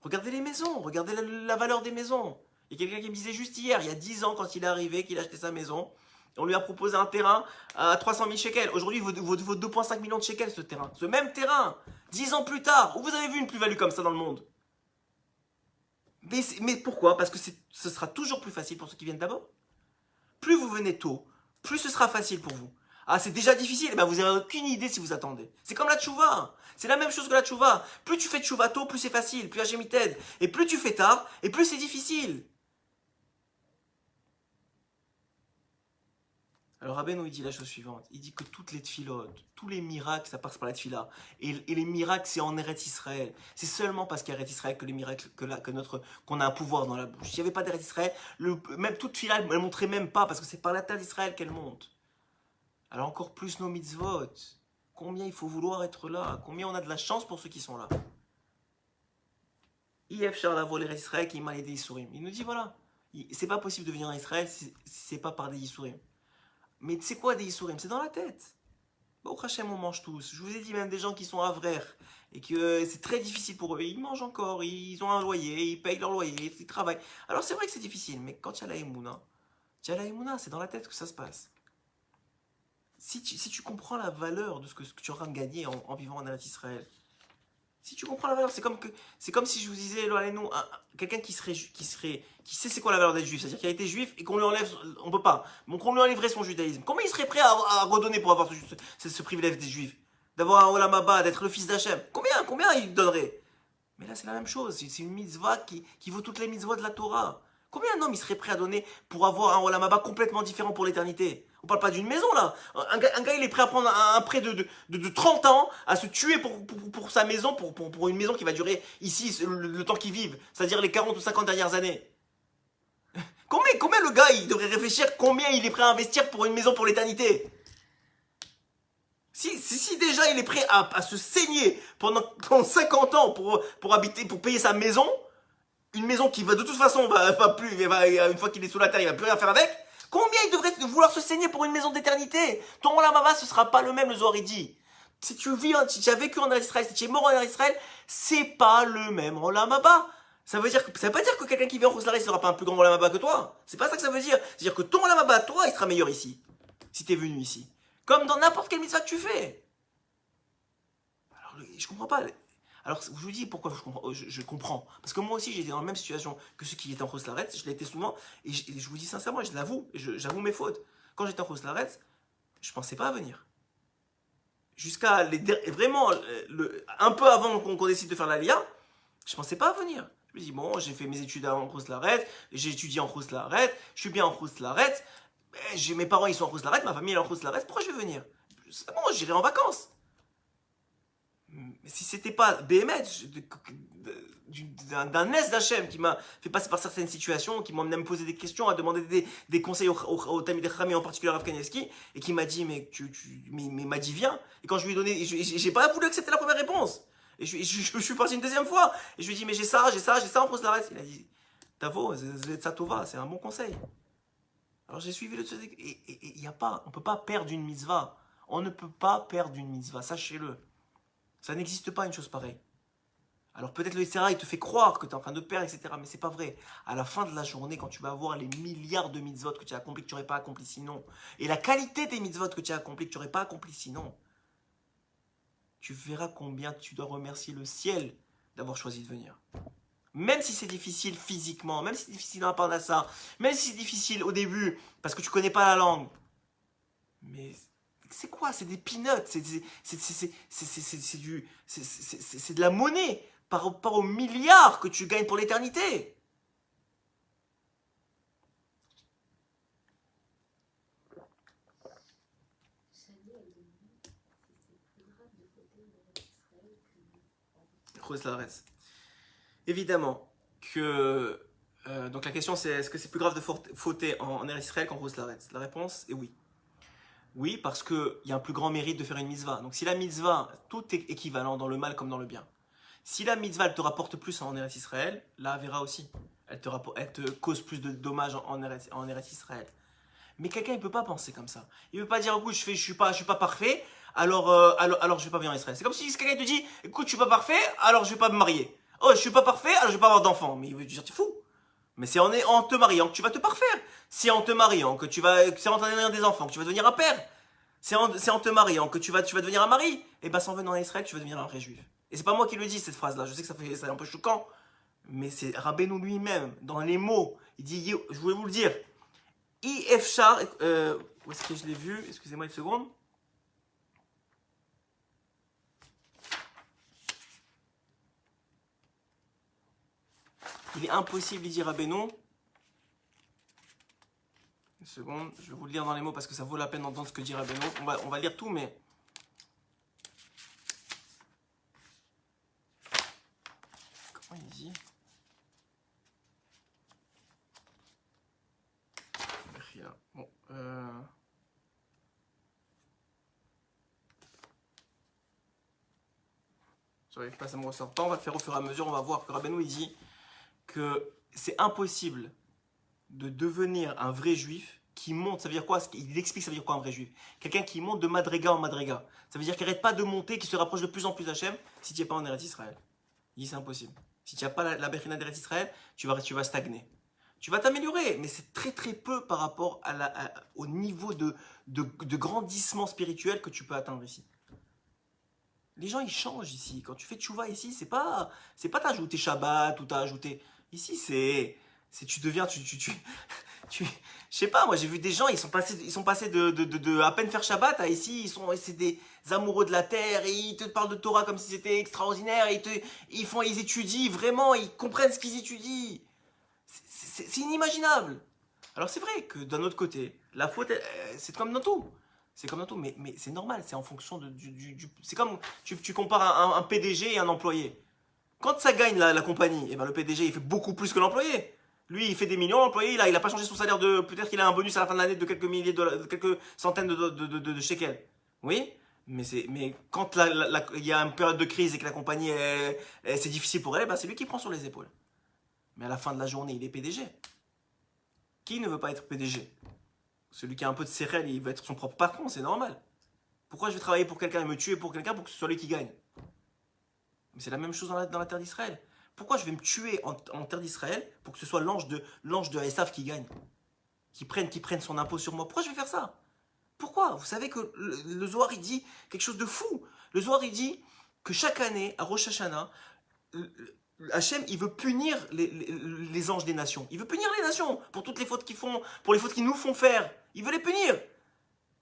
Regardez les maisons, regardez la valeur des maisons. Il y a quelqu'un qui me disait juste hier, il y a 10 ans, quand il est arrivé, qu'il a acheté sa maison, on lui a proposé un terrain à 300 000 shekels. Aujourd'hui, il vaut 2,5 millions de shekels, ce terrain. Ce même terrain, 10 ans plus tard. Où vous avez vu une plus-value comme ça dans le monde? Mais pourquoi? Parce que ce sera toujours plus facile pour ceux qui viennent d'abord. Plus vous venez tôt, plus ce sera facile pour vous. Ah, c'est déjà difficile, ben vous n'avez aucune idée si vous attendez. C'est comme la tchouva. C'est la même chose que la tchouva. Plus tu fais tchouva tôt, plus c'est facile, plus Hachem t'aide. Et plus tu fais tard, et plus c'est difficile. Alors Rabbeinu il dit la chose suivante, il dit que toutes les tfilotes, tous les miracles, ça passe par la tfila. Et les miracles, c'est en Eretz Israël. C'est seulement parce qu'il y a Eretz Israël que les miracles, qu'on a un pouvoir dans la bouche. S'il n'y avait pas d'Eretz Israël, même toute tfila, elle ne montrait même pas, parce que c'est par la terre d'Israël qu'elle monte. Alors encore plus nos mitzvot. Combien il faut vouloir être là? Combien on a de la chance pour ceux qui sont là? Yef Charlavo l'Eretz Israël qui m'a aidé Isurim. Il nous dit voilà, c'est pas possible de venir en Israël si c'est pas par des Isurim. Mais c'est quoi des Issourim? C'est dans la tête. Au Hachem, on mange tous. Je vous ai dit, même des gens qui sont avraires et que c'est très difficile pour eux. Ils mangent encore, ils ont un loyer, ils payent leur loyer, ils travaillent. Alors c'est vrai que c'est difficile, mais quand il y a la Emouna, c'est dans la tête que ça se passe. Si tu comprends la valeur de ce que tu es en train de gagner en vivant en Eretz Israël, si tu comprends la valeur, c'est comme si je vous disais, quelqu'un qui sait c'est quoi la valeur d'être juif, c'est-à-dire qu'il a été juif et qu'on lui enlève, on peut pas, donc on lui enlèverait son judaïsme. Comment il serait prêt à redonner pour avoir ce privilège des juifs, d'avoir un olam haba, d'être le fils d'Hachem? Combien il donnerait? Mais là c'est la même chose, c'est une mitzvah qui vaut toutes les mitzvahs de la Torah. Combien un homme il serait prêt à donner pour avoir un olam haba complètement différent pour l'éternité? On parle pas d'une maison là. Un gars il est prêt à prendre un prêt de 30 ans, à se tuer pour sa maison, pour une maison qui va durer ici le temps qu'il vive, c'est-à-dire les 40 ou 50 dernières années. Combien le gars il devrait réfléchir, combien il est prêt à investir pour une maison pour l'éternité? Si déjà il est prêt à se saigner pendant 50 ans pour habiter, pour payer sa maison, une maison qui va de toute façon va plus, une fois qu'il est sous la terre, il va plus rien faire avec. Combien il devrait vouloir se saigner pour une maison d'éternité? Ton olam haba, ce sera pas le même, le Zohar il dit. Si tu as vécu en Israël, si tu es mort en Israël, c'est pas le même olam haba. Ça veut pas dire que quelqu'un qui vit en Chouslaretz n'aura pas un plus grand olam haba que toi. C'est pas ça que ça veut dire. C'est-à-dire que ton olam haba, toi, il sera meilleur ici. Si tu es venu ici. Comme dans n'importe quelle mitzvah que tu fais. Alors, je comprends pas. Alors, je vous dis pourquoi je comprends. Parce que moi aussi, j'étais dans la même situation que ceux qui étaient en Chouslaretz. Je l'ai été souvent. Et je vous dis sincèrement, je l'avoue. J'avoue mes fautes. Quand j'étais en Chouslaretz, je pensais pas à venir. Jusqu'à vraiment, un peu avant qu'on décide de faire l'Aliyah, je pensais pas à venir. Je me dis, bon, j'ai fait mes études en Chouslaretz, j'ai étudié en Chouslaretz, je suis bien en Chouslaretz, mes parents ils sont en Chouslaretz, ma famille est en Chouslaretz, pourquoi je vais venir? C'est bon, j'irai en vacances. Mais si c'était pas BMH, d'un nez d'Hachem qui m'a fait passer par certaines situations, qui m'a amené à me poser des questions, à demander des conseils au Talmidei Chachamim, en particulier à Rav Kanievski, et qui m'a dit, mais m'a dit viens. Et quand je lui ai donné, j'ai pas voulu accepter la première réponse. Et je suis parti une deuxième fois. Et je lui ai dit, mais j'ai ça en Khous Laretz. Il a dit, Tavo, ça tova, c'est un bon conseil. Alors j'ai suivi le tzedek. Et il y a pas, on ne peut pas perdre une mitzvah. On ne peut pas perdre une mitzvah, sachez-le. Ça n'existe pas une chose pareille. Alors peut-être le Sera, il te fait croire que tu es en train de perdre, etc. Mais c'est pas vrai. À la fin de la journée, quand tu vas avoir les milliards de mitzvot que tu as accomplis, que tu n'aurais pas accompli sinon, et la qualité des mitzvot que tu as accomplis, que tu n'aurais pas accompli sinon, tu verras combien tu dois remercier le ciel d'avoir choisi de venir. Même si c'est difficile physiquement, même si c'est difficile à part de ça, même si c'est difficile au début, parce que tu connais pas la langue. Mais c'est quoi? C'est des peanuts, c'est de la monnaie par rapport aux milliards que tu gagnes pour l'éternité. Évidemment que... donc la question c'est, est-ce que c'est plus grave de fauter en Eretz Israël qu'en Khous Laretz? La réponse est oui. Oui, parce qu'il y a un plus grand mérite de faire une mitzvah. Donc si la mitzvah, tout est équivalent dans le mal comme dans le bien. Si la mitzvah elle te rapporte plus en Eretz Israël, la Avera aussi. Elle te cause plus de dommages en Eretz Israël. Mais quelqu'un il peut pas penser comme ça. Il peut pas dire écoute je suis pas parfait, alors je vais pas venir en Israël. C'est comme si quelqu'un te dit écoute je suis pas parfait, alors je vais pas me marier. Oh je suis pas parfait, alors je vais pas avoir d'enfant. Mais il veut dire tu es fou. Mais c'est en te mariant que tu vas te parfaire. C'est en te mariant que c'est en t'en des enfants que tu vas devenir un père. C'est en te mariant que tu vas devenir un mari. Et bien, sans venir en Israël, tu vas devenir un vrai juif. Et c'est pas moi qui le dis, cette phrase-là. Je sais que c'est un peu choquant. Mais c'est Rabbeinu lui-même, dans les mots. Il dit, je voulais vous le dire. Ifchar, où est-ce que je l'ai vu? Excusez-moi une seconde. Il est impossible, il dit Rabbeinu. Une seconde, je vais vous le lire dans les mots parce que ça vaut la peine d'entendre ce que dit Rabbeinu. On va lire tout, mais... Comment il dit? Bon, j'arrive pas, ça me ressort pas. On va le faire au fur et à mesure. On va voir que Rabbeinu il dit que c'est impossible de devenir un vrai juif qui monte. Ça veut dire quoi? Il explique ça veut dire quoi un vrai juif? Quelqu'un qui monte de madriga en madriga. Ça veut dire qu'il n'arrête pas de monter, qui se rapproche de plus en plus d'Hachem si tu n'es pas en Eretz Israël. Il dit c'est impossible. Si tu n'as pas la Bechina d'Eretz Israël, tu vas stagner. Tu vas t'améliorer, mais c'est très très peu par rapport au niveau de grandissement spirituel que tu peux atteindre ici. Les gens ils changent ici. Quand tu fais tchouva ici, c'est pas t'ajouter Shabbat ou t'ajouter. Ici c'est tu deviens je sais pas, moi j'ai vu des gens, ils sont passés de à peine faire Shabbat à ici, c'est des amoureux de la terre et ils te parlent de Torah comme si c'était extraordinaire, et ils étudient vraiment, ils comprennent ce qu'ils étudient. C'est inimaginable. Alors c'est vrai que d'un autre côté, la faute, c'est comme dans tout. C'est comme dans tout, mais c'est normal, c'est en fonction c'est comme, tu compares un PDG et un employé. Quand ça gagne la compagnie, et ben le PDG il fait beaucoup plus que l'employé. Lui il fait des millions, l'employé il a pas changé son salaire peut-être qu'il a un bonus à la fin de l'année de quelques milliers de dollars, de quelques centaines de shekels. Oui, mais quand il y a une période de crise et que la compagnie c'est difficile pour elle, ben c'est lui qui prend sur les épaules. Mais à la fin de la journée, il est PDG. Qui ne veut pas être PDG? Celui qui a un peu de cérèle, il veut être son propre patron, c'est normal. Pourquoi je vais travailler pour quelqu'un et me tuer pour quelqu'un pour que ce soit lui qui gagne? Mais c'est la même chose dans la terre d'Israël. Pourquoi je vais me tuer en terre d'Israël pour que ce soit l'ange de Esav qui gagne, qui prenne son impôt sur moi? Pourquoi je vais faire ça? Pourquoi? Vous savez que le Zohar il dit quelque chose de fou. Le Zohar il dit que chaque année, à Rosh Hashanah, Hachem, il veut punir les anges des nations. Il veut punir les nations pour toutes les fautes qu'ils font, pour les fautes qu'ils nous font faire. Il veut les punir.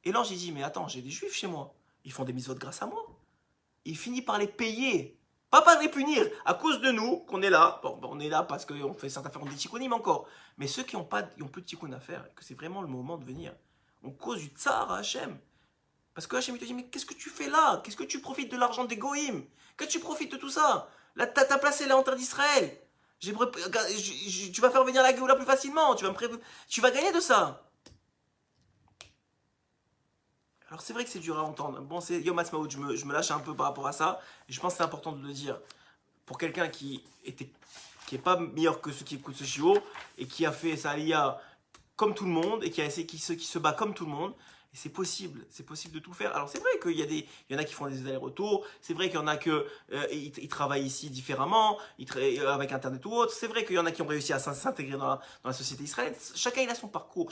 Et l'ange, il dit, mais attends, j'ai des juifs chez moi. Ils font des mitzvot grâce à moi. Il finit par les payer. Pas par les punir. À cause de nous, qu'on est là. Bon, on est là parce qu'on fait certaines affaires, on des tikkounim encore. Mais ceux qui n'ont plus de tikkun à faire, que c'est vraiment le moment de venir, on cause du tsar à Hachem. Parce que Hachem, il te dit, mais qu'est-ce que tu fais là? Qu'est-ce que tu profites de l'argent des goïms? Qu'est-ce que tu profites de tout ça? Là, ta place, elle est en terre d'Israël. Tu vas faire venir la Géoula plus facilement. Tu vas gagner de ça. Alors c'est vrai que c'est dur à entendre. Bon, c'est Yom Ha'atzmaut, je me lâche un peu par rapport à ça. Et je pense que c'est important de le dire. Pour quelqu'un qui est pas meilleur que ceux qui écoutent ce chiot et qui a fait sa aliyah comme tout le monde et qui a essayé, qui se bat comme tout le monde. Et c'est possible de tout faire. Alors c'est vrai qu'il y en a qui font des allers-retours, c'est vrai qu'il y en a qui ils travaillent ici différemment, avec Internet ou autre, c'est vrai qu'il y en a qui ont réussi à s'intégrer dans la société israélienne. Chacun il a son parcours,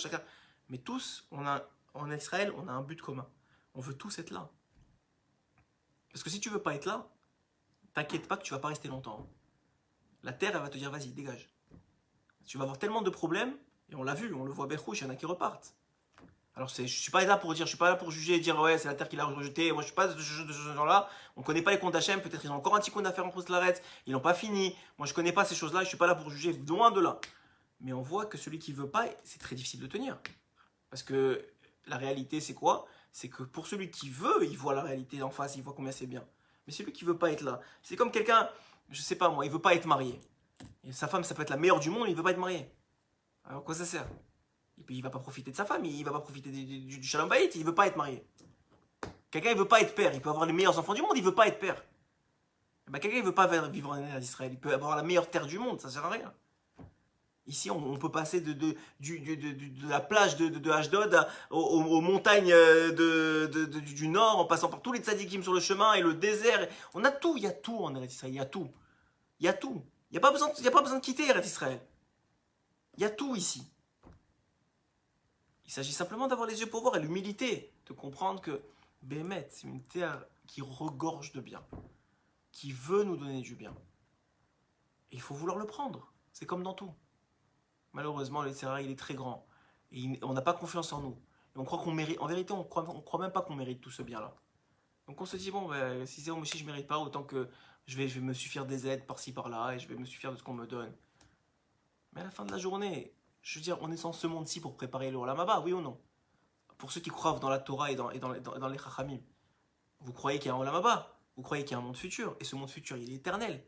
mais tous, en Israël, on a un but commun. On veut tous être là. Parce que si tu veux pas être là, t'inquiète pas que tu vas pas rester longtemps. La terre, elle va te dire vas-y, dégage. Tu vas avoir tellement de problèmes, et on l'a vu, on le voit à Berchouch, il y en a qui repartent. Alors je suis pas là pour dire, je suis pas là pour juger et dire ouais c'est la terre qui l'a rejeté. Moi je suis pas de ce genre-là. On connaît pas les comptes d'Hachem, peut-être ils ont encore un petit compte à faire en Proustlaretz, ils n'ont pas fini. Moi je connais pas ces choses-là, je suis pas là pour juger, loin de là. Mais on voit que celui qui veut pas, c'est très difficile de tenir. Parce que la réalité c'est quoi? C'est que pour celui qui veut, il voit la réalité en face, il voit combien c'est bien. Mais celui qui veut pas être là, c'est comme quelqu'un, je sais pas moi, il veut pas être marié. Et sa femme ça peut être la meilleure du monde, il veut pas être marié. Alors quoi ça sert? Il va pas profiter de sa femme, il va pas profiter du Shalom Bayit, il veut pas être marié. Quelqu'un il veut pas être père, il peut avoir les meilleurs enfants du monde, il veut pas être père. Ben, quelqu'un il veut pas vivre en Israël, il peut avoir la meilleure terre du monde, ça sert à rien. Ici on peut passer de la plage de Ashdod aux montagnes du nord, en passant par tous les tzadikim sur le chemin et le désert. On a tout, il y a tout en Eretz Israël, il y a tout. Il y a tout. Il n'y a pas besoin de quitter Eretz Israël. Il y a tout ici. Il s'agit simplement d'avoir les yeux pour voir et l'humilité, de comprendre que Bémet, c'est une terre qui regorge de bien, qui veut nous donner du bien. Et il faut vouloir le prendre. C'est comme dans tout. Malheureusement, le Yitzhak il est très grand. Et on n'a pas confiance en nous. Et on croit qu'on mérite. En vérité, on croit même pas qu'on mérite tout ce bien-là. Donc on se dit, bon, ben, si je ne mérite pas, autant que je vais me suffire des aides par-ci, par-là, et je vais me suffire de ce qu'on me donne. Mais à la fin de la journée, je veux dire, on est dans ce monde-ci pour préparer le Olam Haba, oui ou non? Pour ceux qui croient dans la Torah et dans les Chachamim, vous croyez qu'il y a un Olam Haba, vous croyez qu'il y a un monde futur, et ce monde futur, il est éternel.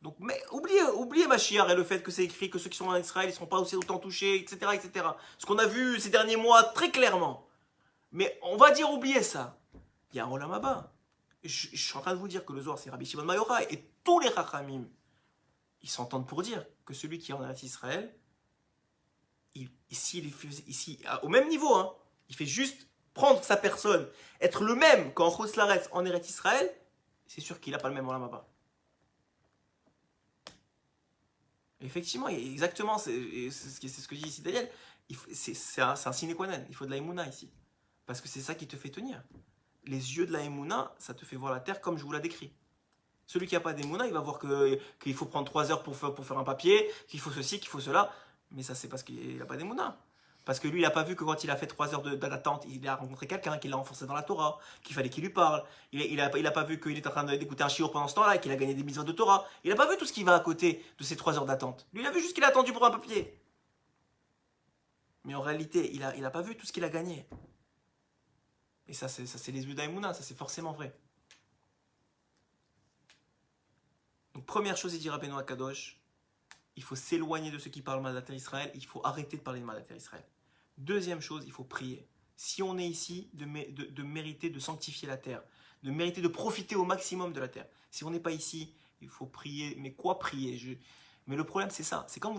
Donc, mais oubliez Mashiach et le fait que c'est écrit que ceux qui sont en Israël, ils ne seront pas aussi autant touchés, etc., etc. Ce qu'on a vu ces derniers mois, très clairement. Mais on va dire, oubliez ça. Il y a un Olam Haba. Je suis en train de vous dire que le Zohar, c'est Rabbi Shimon Bar Yochai, et tous les Chachamim, ils s'entendent pour dire que celui qui est en Israël, ici, au même niveau, hein, il fait juste prendre sa personne, être le même qu'en Chutz-Laretz, en Eretz Israël, c'est sûr qu'il n'a pas le même Olam Haba. Effectivement, exactement, c'est ce que dit ici Daniel, c'est un sine qua non, il faut de la Emouna ici. Parce que c'est ça qui te fait tenir. Les yeux de la Emouna, ça te fait voir la terre comme je vous la décris. Celui qui n'a pas d'Emouna, il va voir qu'il faut prendre 3 heures pour faire un papier, qu'il faut ceci, qu'il faut cela. Mais ça, c'est parce qu'il n'a pas d'Emouna. Parce que lui, il n'a pas vu que quand il a fait 3 heures d'attente, il a rencontré quelqu'un qui l'a renforcé dans la Torah, qu'il fallait qu'il lui parle. Il n'a pas vu qu'il était en train d'écouter un shiur pendant ce temps-là et qu'il a gagné des mitzvot de Torah. Il n'a pas vu tout ce qui va à côté de ces 3 heures d'attente. Lui, il a vu juste qu'il a attendu pour un papier. Mais en réalité, il n'a pas vu tout ce qu'il a gagné. Et ça, c'est les yeux d'Emouna, ça c'est forcément vrai. Donc première chose, il dit Rabbeinu Akadosh, il faut s'éloigner de ceux qui parlent mal de la terre Israël, il faut arrêter de parler mal de la terre Israël. Deuxième chose, il faut prier. Si on est ici, de mériter de sanctifier la terre, de mériter de profiter au maximum de la terre. Si on n'est pas ici, il faut prier. Mais quoi prier? Mais le problème c'est ça, c'est comme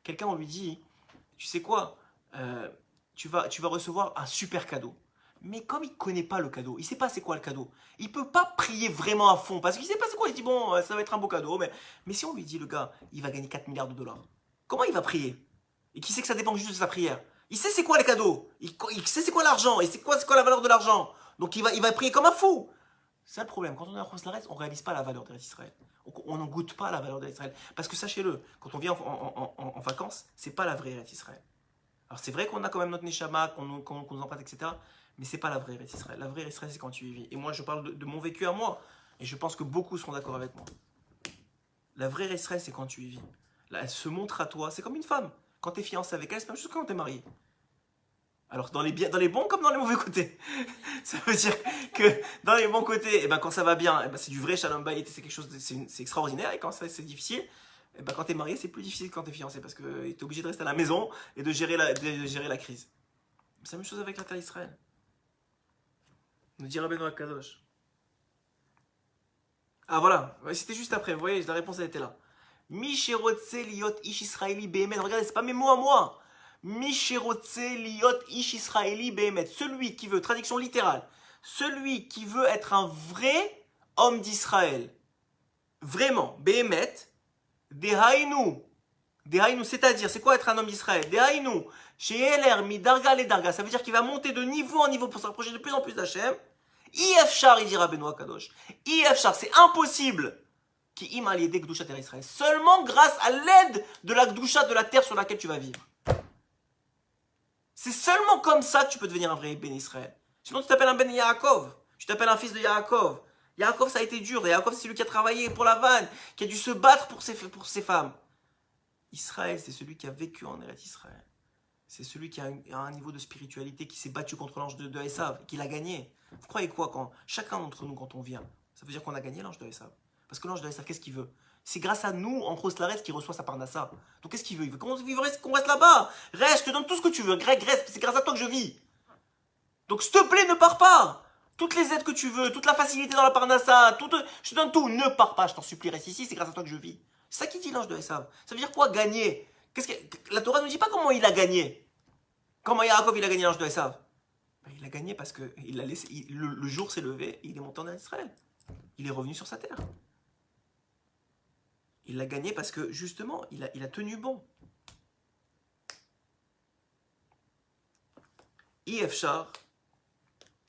quelqu'un, on lui dit, tu sais quoi, tu vas recevoir un super cadeau. Mais comme il ne connaît pas le cadeau, il ne sait pas c'est quoi le cadeau, il ne peut pas prier vraiment à fond, parce qu'il ne sait pas c'est quoi, il dit bon, ça va être un beau cadeau, mais si on lui dit le gars, il va gagner 4 milliards de dollars, comment il va prier? Et qui sait que ça dépend juste de sa prière? Il sait c'est quoi les cadeaux, il sait c'est quoi l'argent, et c'est quoi la valeur de l'argent, donc il va prier comme un fou. C'est ça le problème, quand on est à Chutz-Laretz, on ne réalise pas la valeur d'Israël. On n'en goûte pas la valeur d'Israël. Parce que sachez-le, quand on vient en vacances, c'est pas la vraie Israël. Alors c'est vrai qu'on a quand même notre Neshama, qu'on nous emprunte, etc. Mais c'est pas la vraie Israël. La vraie Israël, c'est quand tu y vis. Et moi, je parle de mon vécu à moi. Et je pense que beaucoup seront d'accord avec moi. La vraie Israël, c'est quand tu y vis. Là, elle se montre à toi. C'est comme une femme. Quand tu es fiancé avec elle, c'est pas juste quand tu es marié. Alors dans les bons comme dans les mauvais côtés. Ça veut dire que dans les bons côtés, eh ben, quand ça va bien, eh ben, c'est du vrai Shalom Bayit, c'est quelque chose, c'est extraordinaire. Et quand c'est difficile, eh ben, quand tu es marié, c'est plus difficile que quand tu es fiancé. Parce que tu es obligé de rester à la maison et de gérer la crise. C'est la même chose avec la terre d'Israël. Nous dit Rabbeinu Akadosh. Ah voilà, c'était juste après, vous voyez, la réponse elle était là. Misherotse liot ish israeli behemet. Regardez, c'est pas mes mots à moi. Misherotse liot ish israeli behemet. Celui qui veut, traduction littérale, celui qui veut être un vrai homme d'Israël. Vraiment, behemet, dehainu. Dehainu, c'est-à-dire, c'est quoi être un homme d'Israël? Dehainu, chez Eler, mi darga le darga. Ça veut dire qu'il va monter de niveau en niveau pour se rapprocher de plus en plus d'Hachem. Ifchar, il dira Benoît Kadosh. Ifchar, c'est impossible. Qui ima l'idée Gdusha terre Israël. Seulement grâce à l'aide de la Gdusha de la terre sur laquelle tu vas vivre. C'est seulement comme ça que tu peux devenir un vrai Ben Israël. Sinon tu t'appelles un Ben Yaakov. Tu t'appelles un fils de Yaakov. Yaakov ça a été dur. Yaakov c'est celui qui a travaillé pour la vanne, qui a dû se battre pour ses femmes. Israël c'est celui qui a vécu en Eretz Israël. C'est celui qui a un niveau de spiritualité, qui s'est battu contre l'ange de Esav, qui l'a gagné. Vous croyez quoi quand chacun d'entre nous, quand on vient, ça veut dire qu'on a gagné l'ange de Esav? Parce que l'ange de Esav, qu'est-ce qu'il veut? C'est grâce à nous, en Khoslaretz, qu'il reçoit sa parnassa. Donc qu'est-ce qu'il veut? Il veut qu'on reste là-bas. Reste, je te donne tout ce que tu veux. Greg, reste, c'est grâce à toi que je vis. Donc s'il te plaît, ne pars pas. Toutes les aides que tu veux, toute la facilité dans la parnassa, je te donne tout. Ne pars pas, je t'en supplie, reste ici, c'est grâce à toi que je vis. C'est ça qui dit l'ange de Esav. Ça veut dire quoi, gagner? La Torah ne dit pas comment il a gagné. Comment Yaakov il a gagné l'ange de Esav? Il a gagné parce que le jour s'est levé et il est monté en Israël. Il est revenu sur sa terre. Il l'a gagné parce que justement, il a tenu bon. Ifchar,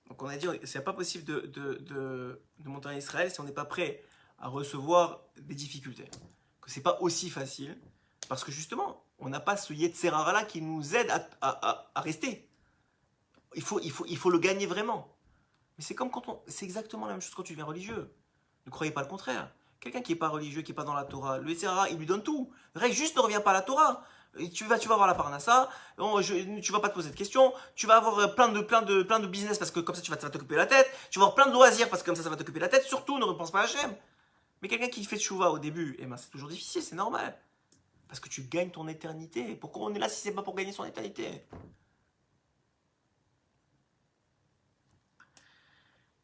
donc on a dit c'est pas possible de monter en Israël si on n'est pas prêt à recevoir des difficultés. Que c'est pas aussi facile parce que justement, on n'a pas ce Yetzerara là qui nous aide à rester. Il faut le gagner vraiment. Mais c'est comme c'est exactement la même chose quand tu deviens religieux. Ne croyez pas le contraire. Quelqu'un qui n'est pas religieux, qui n'est pas dans la Torah, le Yetzirah, il lui donne tout. Juste ne reviens pas à la Torah. Et tu vas avoir la parnassa, tu vas pas te poser de questions, tu vas avoir plein de business parce que comme ça tu vas t'occuper la tête, tu vas avoir plein de loisirs parce que comme ça va t'occuper la tête, surtout ne repense pas à Hachem. Mais quelqu'un qui fait tchouva au début, eh ben, c'est toujours difficile, c'est normal. Parce que tu gagnes ton éternité. Pourquoi on est là si c'est pas pour gagner son éternité?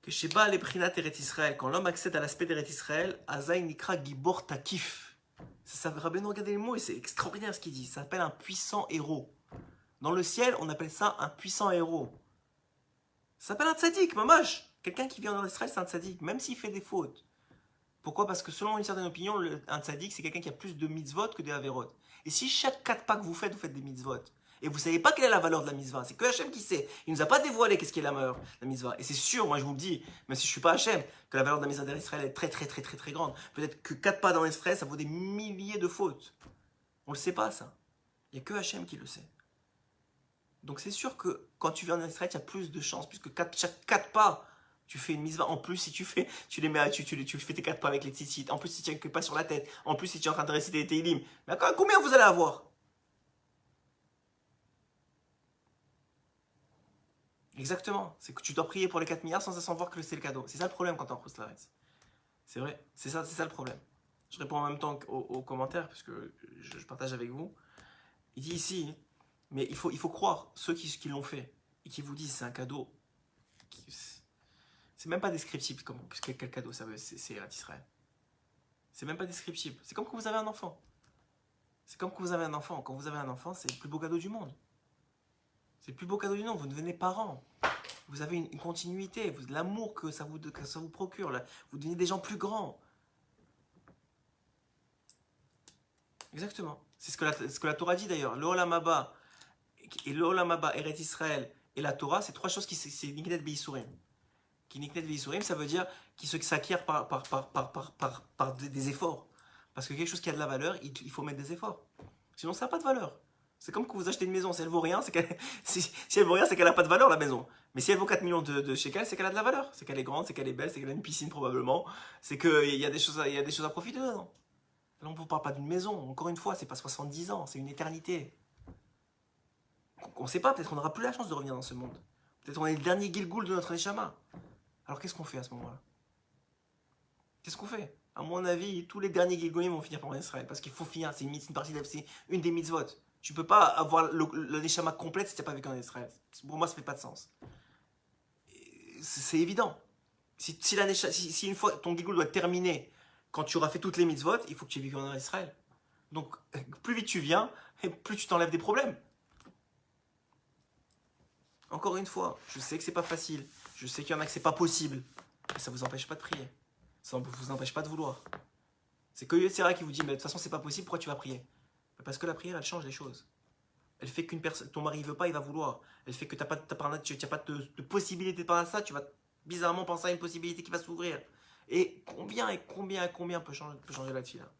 Que Sheba les Prinat Eret Israël, quand l'homme accède à l'aspect d'Eret Israël, Azaï Nikra Gibor Takif. Ça Rabbeinu, regardez les mots et c'est extraordinaire ce qu'il dit. Ça s'appelle un puissant héros. Dans le ciel, on appelle ça un puissant héros. Ça s'appelle un tzaddik, mamash. Quelqu'un qui vient en Israël, c'est un tzaddik, même s'il fait des fautes. Pourquoi? Parce que selon une certaine opinion, un tzaddik, c'est quelqu'un qui a plus de mitzvot que des averot. Et si chaque 4 pas que vous faites des mitzvot, et vous ne savez pas quelle est la valeur de la mitzvah, c'est que Hachem qui sait. Il ne nous a pas dévoilé qu'est-ce qui est la valeur de la mitzvah. Et c'est sûr, moi je vous le dis, même si je ne suis pas Hachem, que la valeur de la mitzvah d'Israël est très très très très très grande. Peut-être que 4 pas dans l'Israël, ça vaut des milliers de fautes. On ne le sait pas ça. Il n'y a que Hachem qui le sait. Donc c'est sûr que quand tu viens en Israël, tu as plus de chances, puisque chaque 4 pas, tu fais une mitzvah. En plus, si tu fais tes 4 pas avec les tzitzit, en plus si tu as un pas sur la tête, en plus si tu es en train de réciter les Teilim, mais combien vous allez avoir? Exactement, c'est que tu dois prier pour les 4 milliards sans voir que c'est le cadeau. C'est ça le problème quand tu es en Khoslaretz. C'est vrai, c'est ça le problème. Je réponds en même temps aux commentaires, parce que je partage avec vous. Il dit ici, mais il faut croire, ceux qui l'ont fait, et qui vous disent c'est un cadeau, c'est même pas descriptible comme quel cadeau ça veut, c'est Israël. C'est même pas descriptible. C'est comme quand vous avez un enfant. C'est comme quand vous avez un enfant. Quand vous avez un enfant, c'est le plus beau cadeau du monde. C'est le plus beau cadeau du monde. Vous devenez parent. Vous avez une continuité. L'amour que ça vous procure. Là. Vous devenez des gens plus grands. Exactement. C'est ce que la Torah dit d'ailleurs. Le Olam Haba et le Olam Haba, Eretz Israël et la Torah, c'est 3 choses qui c'est Niknet Beisurim. Qui Niknet Beisurim, ça veut dire qui s'acquiert par des efforts. Parce que quelque chose qui a de la valeur, il faut mettre des efforts. Sinon, ça n'a pas de valeur. C'est comme quand vous achetez une maison, si elle vaut rien, c'est qu'elle n'a pas de valeur la maison. Mais si elle vaut 4 millions de shekels, c'est qu'elle a de la valeur. C'est qu'elle est grande, c'est qu'elle est belle, c'est qu'elle a une piscine probablement. C'est qu'il y a des choses à profiter dedans. Là, on ne vous parle pas d'une maison. Encore une fois, c'est pas 70 ans, c'est une éternité. On ne sait pas, peut-être qu'on n'aura plus la chance de revenir dans ce monde. Peut-être qu'on est le dernier Gilgoul de notre Neshama. Alors qu'est-ce qu'on fait à ce moment-là? Qu'est-ce qu'on fait? À mon avis, tous les derniers Gilgolim vont finir par en Israël. Parce qu'il faut finir, c'est une partie c'est une des mitzvot. Tu peux pas avoir le neshama complète si tu n'as pas vécu en Israël. Pour moi, ça fait pas de sens. C'est évident. Si une fois ton gigoul doit être terminé quand tu auras fait toutes les mitzvot, il faut que tu aies vécu en Israël. Donc, plus vite tu viens, et plus tu t'enlèves des problèmes. Encore une fois, je sais que c'est pas facile. Je sais qu'il y en a que c'est pas possible. Mais ça vous empêche pas de prier. Ça ne vous empêche pas de vouloir. C'est que Yetzirah qui vous dit, mais de toute façon, c'est pas possible, pourquoi tu vas prier? Parce que la prière, elle change les choses. Elle fait qu'une personne, ton mari ne veut pas, il va vouloir. Elle fait que tu n'as pas de possibilité de parler à ça, tu vas bizarrement penser à une possibilité qui va s'ouvrir. Et combien peut changer là-dessus là.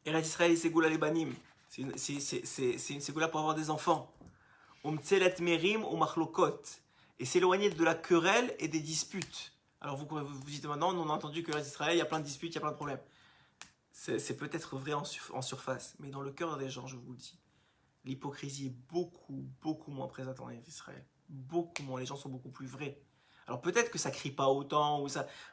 Eretz Israël et Ségoula les Banim. C'est une Ségoula pour avoir des enfants. Umtselet merim ou machlokot. Et s'éloigner de la querelle et des disputes. Alors vous dites maintenant, on a entendu que Eretz Israël, il y a plein de disputes, il y a plein de problèmes. C'est peut-être vrai en surface, mais dans le cœur des gens, je vous le dis, l'hypocrisie est beaucoup moins présente en Israël. Beaucoup moins, les gens sont beaucoup plus vrais. Alors peut-être que ça crie pas autant,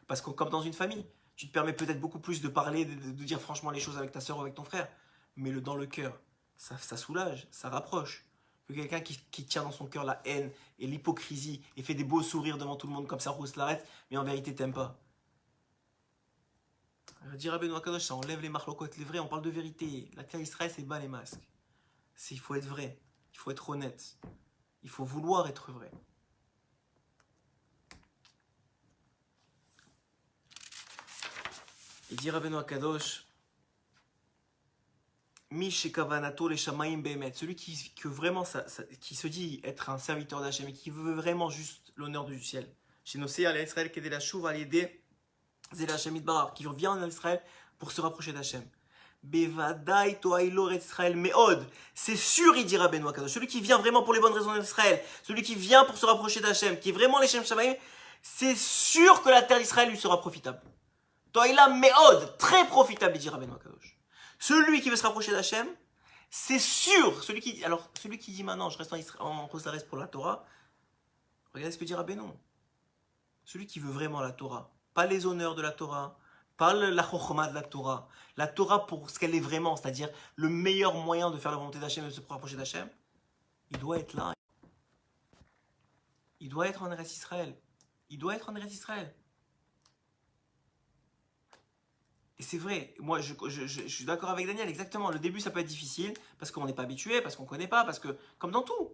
parce que comme dans une famille, tu te permets peut-être beaucoup plus de parler, de dire franchement les choses avec ta soeur ou avec ton frère, mais dans le cœur, ça soulage, ça rapproche. Que quelqu'un qui tient dans son cœur la haine et l'hypocrisie et fait des beaux sourires devant tout le monde comme ça, Rousse l'arrête, mais en vérité t'aimes pas. Dire à Benoît Kadosh, ça enlève les marlokot, les vrais, on parle de vérité. La terre Israël, c'est bas les masques. Il faut être vrai, il faut être honnête, il faut vouloir être vrai. Et dire à Benoît Kadosh, Mish Kavanato les Shamaim Behemet, celui qui se dit être un serviteur d'Hachem et qui veut vraiment juste l'honneur du ciel. Chez Nosé à l'Israël qui est de la chouva à l'aider. C'est l'Hachem Idbarar qui vient en Israël pour se rapprocher d'Hachem. Bevadai toailo Israël meod. C'est sûr, il dira Benoît Kadosh. Celui qui vient vraiment pour les bonnes raisons d'Israël, celui qui vient pour se rapprocher d'Hachem, qui est vraiment les Shem Shamaim, c'est sûr que la terre d'Israël lui sera profitable. Toaila meod, très profitable, il dira Benoît Kadosh. Celui qui veut se rapprocher d'Hachem, c'est sûr. Celui qui dit maintenant, je reste en Rosares pour la Torah, regardez ce que dira Benoît. Celui qui veut vraiment la Torah, pas les honneurs de la Torah, pas la chokhma de la Torah pour ce qu'elle est vraiment, c'est-à-dire le meilleur moyen de faire la volonté d'Hachem et de se rapprocher d'Hachem, il doit être là. Il doit être en Eretz Israël. Il doit être en Eretz Israël. Et c'est vrai, moi je suis d'accord avec Daniel, exactement. Le début ça peut être difficile, parce qu'on n'est pas habitué, parce qu'on ne connaît pas, parce que, comme dans tout.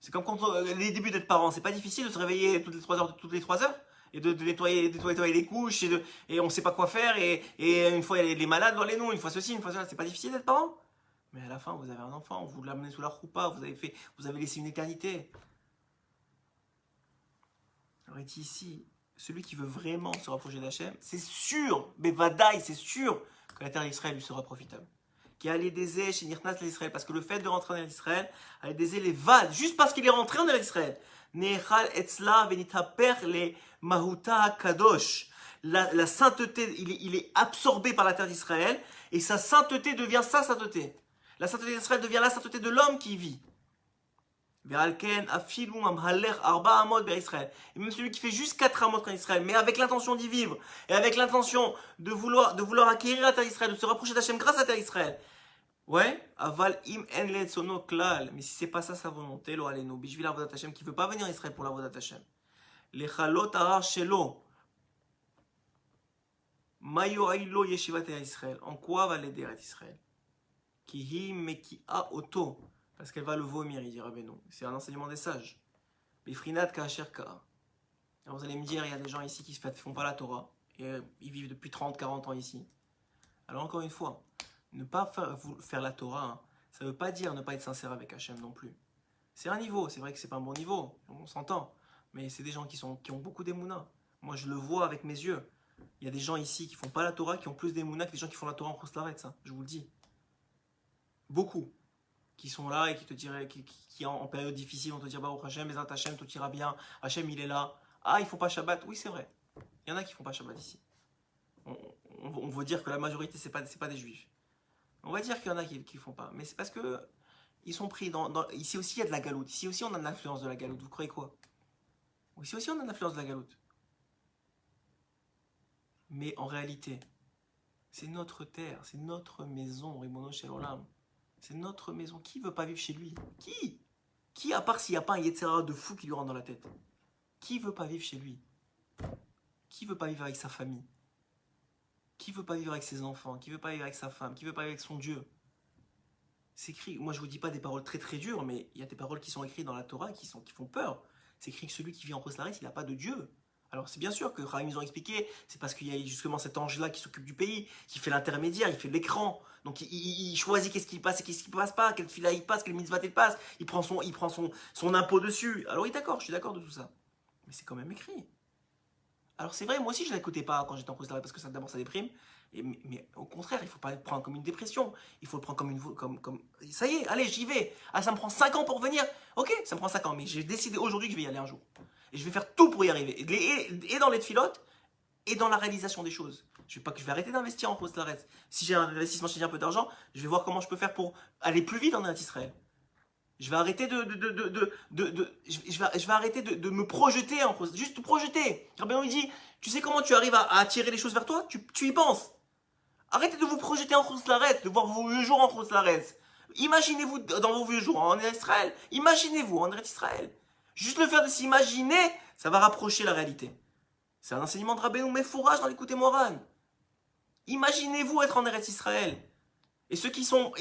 C'est comme quand les débuts d'être parent, c'est pas difficile de se réveiller toutes les 3 heures et de nettoyer les couches et on ne sait pas quoi faire et une fois il y a les malades dans les noms, une fois ceci, une fois cela, c'est pas difficile d'être parent. Mais à la fin vous avez un enfant, vous l'amenez sous la roupa, vous avez laissé une éternité. Alors il dit ici, celui qui veut vraiment se rapprocher d'Hachem, c'est sûr, mais Vadaï, c'est sûr que la terre d'Israël lui sera profitable. Qui a les désés chez Nirnas l'Israël, parce que le fait de rentrer en Israël, a les désés les vades, juste parce qu'il est rentré en Israël. Nechal etzla venitaper le mahuta kadosh. La sainteté, il est absorbé par la terre d'Israël, et sa sainteté devient sa sainteté. La sainteté d'Israël devient la sainteté de l'homme qui y vit. Et même celui qui fait juste 4 amot en Israël, mais avec l'intention d'y vivre, et avec l'intention de vouloir acquérir la terre d'Israël, de se rapprocher d'Hachem grâce à la terre d'Israël. Ouais, aval im en le sono klal. Mais si c'est pas ça sa volonté, lo aleno, bishvil avodat Hachem, qui veut pas venir en Israël pour l'avodat Hachem. Le chalot arar shelo. Mayo ailo yeshivat Israël. En quoi va l'aider à Israël? Ki hi meki'a oto. Parce qu'elle va le vomir, il dira Beno. C'est un enseignement des sages. Bifrinat ka'asher ka'a. Alors vous allez me dire, il y a des gens ici qui ne font pas la Torah. Et ils vivent depuis 30-40 ans ici. Alors encore une fois, ne pas faire la Torah, hein, ça ne veut pas dire ne pas être sincère avec Hachem non plus. C'est un niveau, c'est vrai que c'est pas un bon niveau, on s'entend. Mais c'est des gens qui ont beaucoup d'émouna. Moi je le vois avec mes yeux. Il y a des gens ici qui ne font pas la Torah, qui ont plus d'émouna que des gens qui font la Torah en Khoslaret, ça, je vous le dis. Beaucoup. Qui sont là et qui te diraient, qui en période difficile, vont te dire, bah, oh, Hachem, Bezat Hachem, tout ira bien, Hachem, il est là. Ah, ils font pas Shabbat. Oui, c'est vrai. Il y en a qui font pas Shabbat ici. On veut dire que la majorité, c'est pas des juifs. On va dire qu'il y en a qui font pas. Mais c'est parce que ils sont pris ici aussi, il y a de la galoute. Ici aussi, on a l'influence de la galoute. Vous croyez quoi? Ici aussi, on a l'influence de la galoute. Mais en réalité, c'est notre terre, c'est notre maison, Rimono Shel Olam. C'est notre maison. Qui veut pas vivre chez lui? Qui, à part s'il n'y a pas un Yetzirah de fou qui lui rentre dans la tête? Qui veut pas vivre chez lui? Qui veut pas vivre avec sa famille? Qui veut pas vivre avec ses enfants? Qui veut pas vivre avec sa femme? Qui veut pas vivre avec son Dieu? C'est écrit, moi je vous dis pas des paroles très très dures, mais il y a des paroles qui sont écrites dans la Torah qui font peur. C'est écrit que celui qui vit en Choslarès, il n'a pas de Dieu. Alors c'est bien sûr que Rahim nous ont expliqué, c'est parce qu'il y a justement cet ange-là qui s'occupe du pays, qui fait l'intermédiaire, il fait l'écran. Donc il choisit qu'est-ce qui passe et qu'est-ce qui ne passe pas, quelle fila il passe, quelle mitzvah il passe, il prend son impôt dessus. Alors oui d'accord, je suis d'accord de tout ça. Mais c'est quand même écrit. Alors c'est vrai, moi aussi je ne l'écoutais pas quand j'étais en Choslarès parce que d'abord ça déprime. Mais au contraire, il ne faut pas le prendre comme une dépression. Il faut le prendre comme ça y est, allez, j'y vais. Ah, ça me prend 5 ans pour venir. Ok, ça me prend 5 ans, mais j'ai décidé aujourd'hui que je vais y aller un jour. Et je vais faire tout pour y arriver. Et dans les filotes, et dans la réalisation des choses. Je vais arrêter d'investir en Choslarès. Si j'ai un investissement, si j'ai un peu d'argent, je vais voir comment je peux faire pour aller plus vite en Israël. Je vais arrêter je vais arrêter de me projeter en Choslarès. Juste projeter. Rabbi il dit, tu sais comment tu arrives à attirer les choses vers toi? Tu y penses. Arrêtez de vous projeter en Choslarès, de voir vos vieux jours en Choslarès. Imaginez-vous dans vos vieux jours en Israël. Imaginez-vous en Israël. Juste le fait de s'imaginer, ça va rapprocher la réalité. C'est un enseignement de Rabbeinu Mefourage dans l'écoute Moran. Imaginez-vous être en Eretz Israël. Et ceux qui sont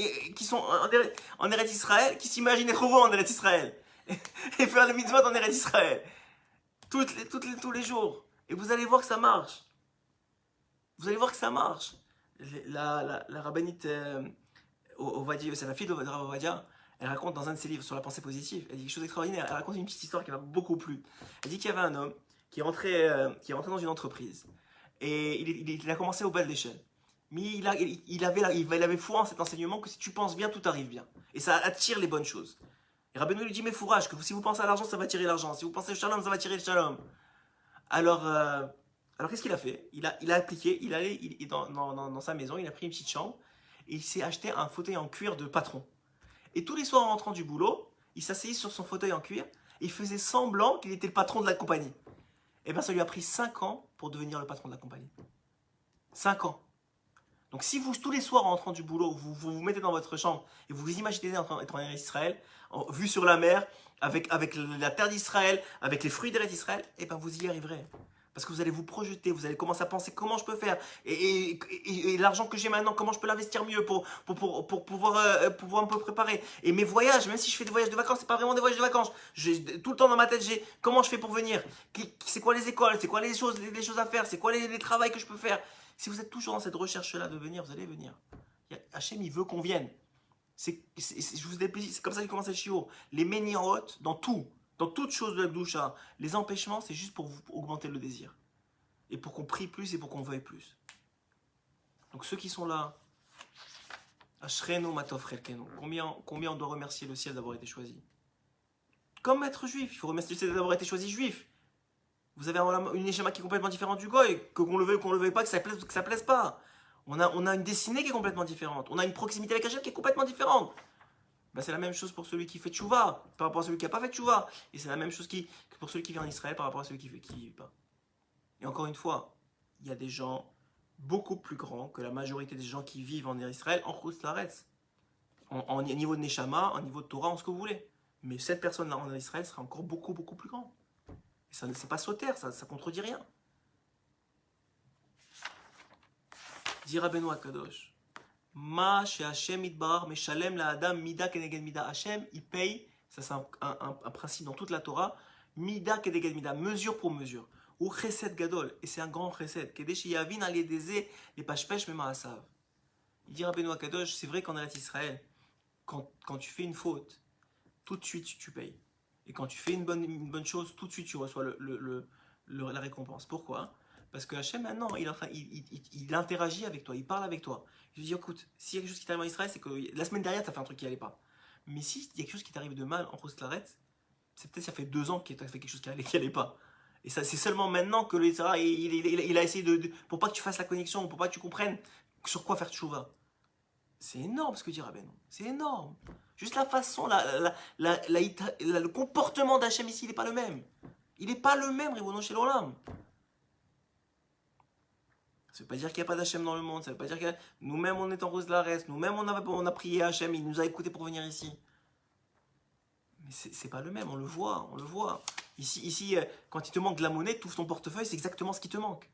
en Eretz Israël, qui s'imaginent être en Eretz Israël. Et faire les mitzvot en Eretz Israël. Tous les jours. Et vous allez voir que ça marche. Vous allez voir que ça marche. La rabbinite Ovadia, c'est la fille de Rav Ovadia, elle raconte dans un de ses livres sur la pensée positive, elle dit quelque chose d'extraordinaire, elle raconte une petite histoire qui m'a beaucoup plu. Elle dit qu'il y avait un homme qui est rentré dans une entreprise et il a commencé au bel d'échelle. Mais il avait foi en cet enseignement que si tu penses bien, tout arrive bien. Et ça attire les bonnes choses. Et Rabbeinu lui dit, mais fourrage, que si vous pensez à l'argent, ça va attirer l'argent. Si vous pensez au shalom, ça va attirer le shalom. Alors qu'est-ce qu'il a fait? Il a appliqué, il allait dans sa maison, il a pris une petite chambre et il s'est acheté un fauteuil en cuir de patron. Et tous les soirs en rentrant du boulot, il s'asseyait sur son fauteuil en cuir et il faisait semblant qu'il était le patron de la compagnie. Et bien ça lui a pris 5 ans pour devenir le patron de la compagnie. 5 ans. Donc si vous, tous les soirs en rentrant du boulot, vous mettez dans votre chambre et vous vous imaginez être en Israël, vue sur la mer, avec la terre d'Israël, avec les fruits d'Eretz Israël, et ben vous y arriverez. Parce que vous allez vous projeter, vous allez commencer à penser comment je peux faire. Et l'argent que j'ai maintenant, comment je peux l'investir mieux pour pouvoir un peu préparer. Et mes voyages, même si je fais des voyages de vacances, c'est pas vraiment des voyages de vacances. Tout le temps dans ma tête, j'ai comment je fais pour venir. C'est quoi les écoles, c'est quoi les choses à faire, c'est quoi les travails que je peux faire. Si vous êtes toujours dans cette recherche-là de venir, vous allez venir. Hachem, il veut qu'on vienne. C'est comme ça qu'il commence le shiur. Les ménirots, dans toute chose de la doucha, les empêchements, c'est juste pour augmenter le désir. Et pour qu'on prie plus et pour qu'on veuille plus. Donc ceux qui sont là, Ashrenu matov chelkenu. Combien on doit remercier le ciel d'avoir été choisi? Comme être juif, il faut remercier le ciel d'avoir été choisi juif. Vous avez une neshama qui est complètement différente du goy, qu'on le veuille ou qu'on le veuille pas, que ça plaise pas. On a une destinée qui est complètement différente. On a une proximité avec Hachem qui est complètement différente. Ben c'est la même chose pour celui qui fait tchouva par rapport à celui qui n'a pas fait tchouva. Et c'est la même chose que pour celui qui vit en Israël par rapport à celui qui ne vit pas. Et encore une fois, il y a des gens beaucoup plus grands que la majorité des gens qui vivent en Israël en Chutz-Laretz. En niveau de Neshama, en niveau de Torah, en ce que vous voulez. Mais cette personne-là en Israël sera encore beaucoup, beaucoup plus grande. Et ça ne c'est pas sauter, ça ne contredit rien. Dit Rabbeinu Akadosh, Ma chez Hachem Idbar, Meshalem la Adam, Mida Keneged Mida. Hachem, il paye, ça c'est un principe dans toute la Torah, Mida Keneged Mida, mesure pour mesure. Ou Chesed Gadol, et c'est un grand Chesed. Kedesh Yavin Aliedeze, les Pashpesh Mema Asav. Il dit Rabbeinu Akadosh, c'est vrai qu'en Eretz Israël, quand tu fais une faute, tout de suite tu payes. Et quand tu fais une bonne chose, tout de suite tu reçois la récompense. Pourquoi? Parce que Hachem maintenant, il interagit avec toi, il parle avec toi. Je lui dis, écoute, s'il y a quelque chose qui t'arrive en Israël, c'est que la semaine dernière, tu as fait un truc qui n'allait pas. Mais si il y a quelque chose qui t'arrive de mal en Chutz-Laretz, c'est peut-être ça fait 2 ans que tu as fait quelque chose qui n'allait pas. Et ça, c'est seulement maintenant que le Yitzhara, il a essayé pour pas que tu fasses la connexion, pour pas que tu comprennes sur quoi faire tchouva. C'est énorme ce que dit Rabbeinu. C'est énorme. Juste la façon, le comportement d'Hachem ici, il n'est pas le même. Il n'est pas le même, Ribono Shel Olam. Ça ne veut pas dire qu'il n'y a pas d'Hachem dans le monde, ça ne veut pas dire que nous-mêmes on est en rose de la reste, nous-mêmes on a prié à Hachem, il nous a écoutés pour venir ici. Mais c'est pas le même, on le voit, on le voit. Ici, quand il te manque de la monnaie, tu ouvres ton portefeuille, c'est exactement ce qui te manque.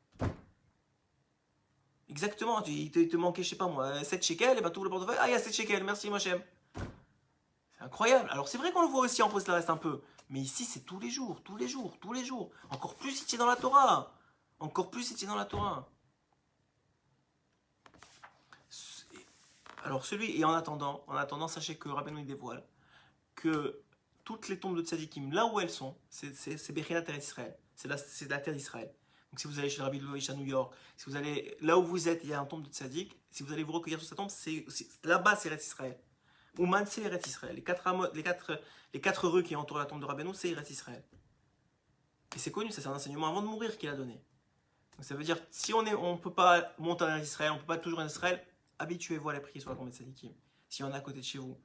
Exactement, il te manquait, je sais pas moi, 7 shekels, et ben tu ouvres le portefeuille, ah il y a 7 shekels, merci mon Hachem. C'est incroyable. Alors c'est vrai qu'on le voit aussi en rose de la reste un peu, mais ici c'est tous les jours, tous les jours, tous les jours. Encore plus si tu es dans la Torah. Encore plus si tu es dans la Torah. Alors et en attendant, sachez que Rabbeinu il dévoile que toutes les tombes de tzadikim, là où elles sont, c'est Bechénat Eretz Israël. C'est la terre d'Israël. Donc si vous allez chez le Rabbi Lubavitch à New York, si vous allez là où vous êtes, il y a un tombe de tzadik, si vous allez vous recueillir sur cette tombe, là-bas c'est Eretz Israël. Ouman c'est Eretz Israël. Les quatre rues qui entourent la tombe de Rabbeinu, c'est Eretz Israël. Et c'est connu, ça c'est un enseignement avant de mourir qu'il a donné. Donc ça veut dire, si on ne peut pas monter en Eretz Israël, on ne peut pas toujours en Israël, habituez-vous à aller prier sur la tombe de tzadikim. S'il y en a à côté de chez vous.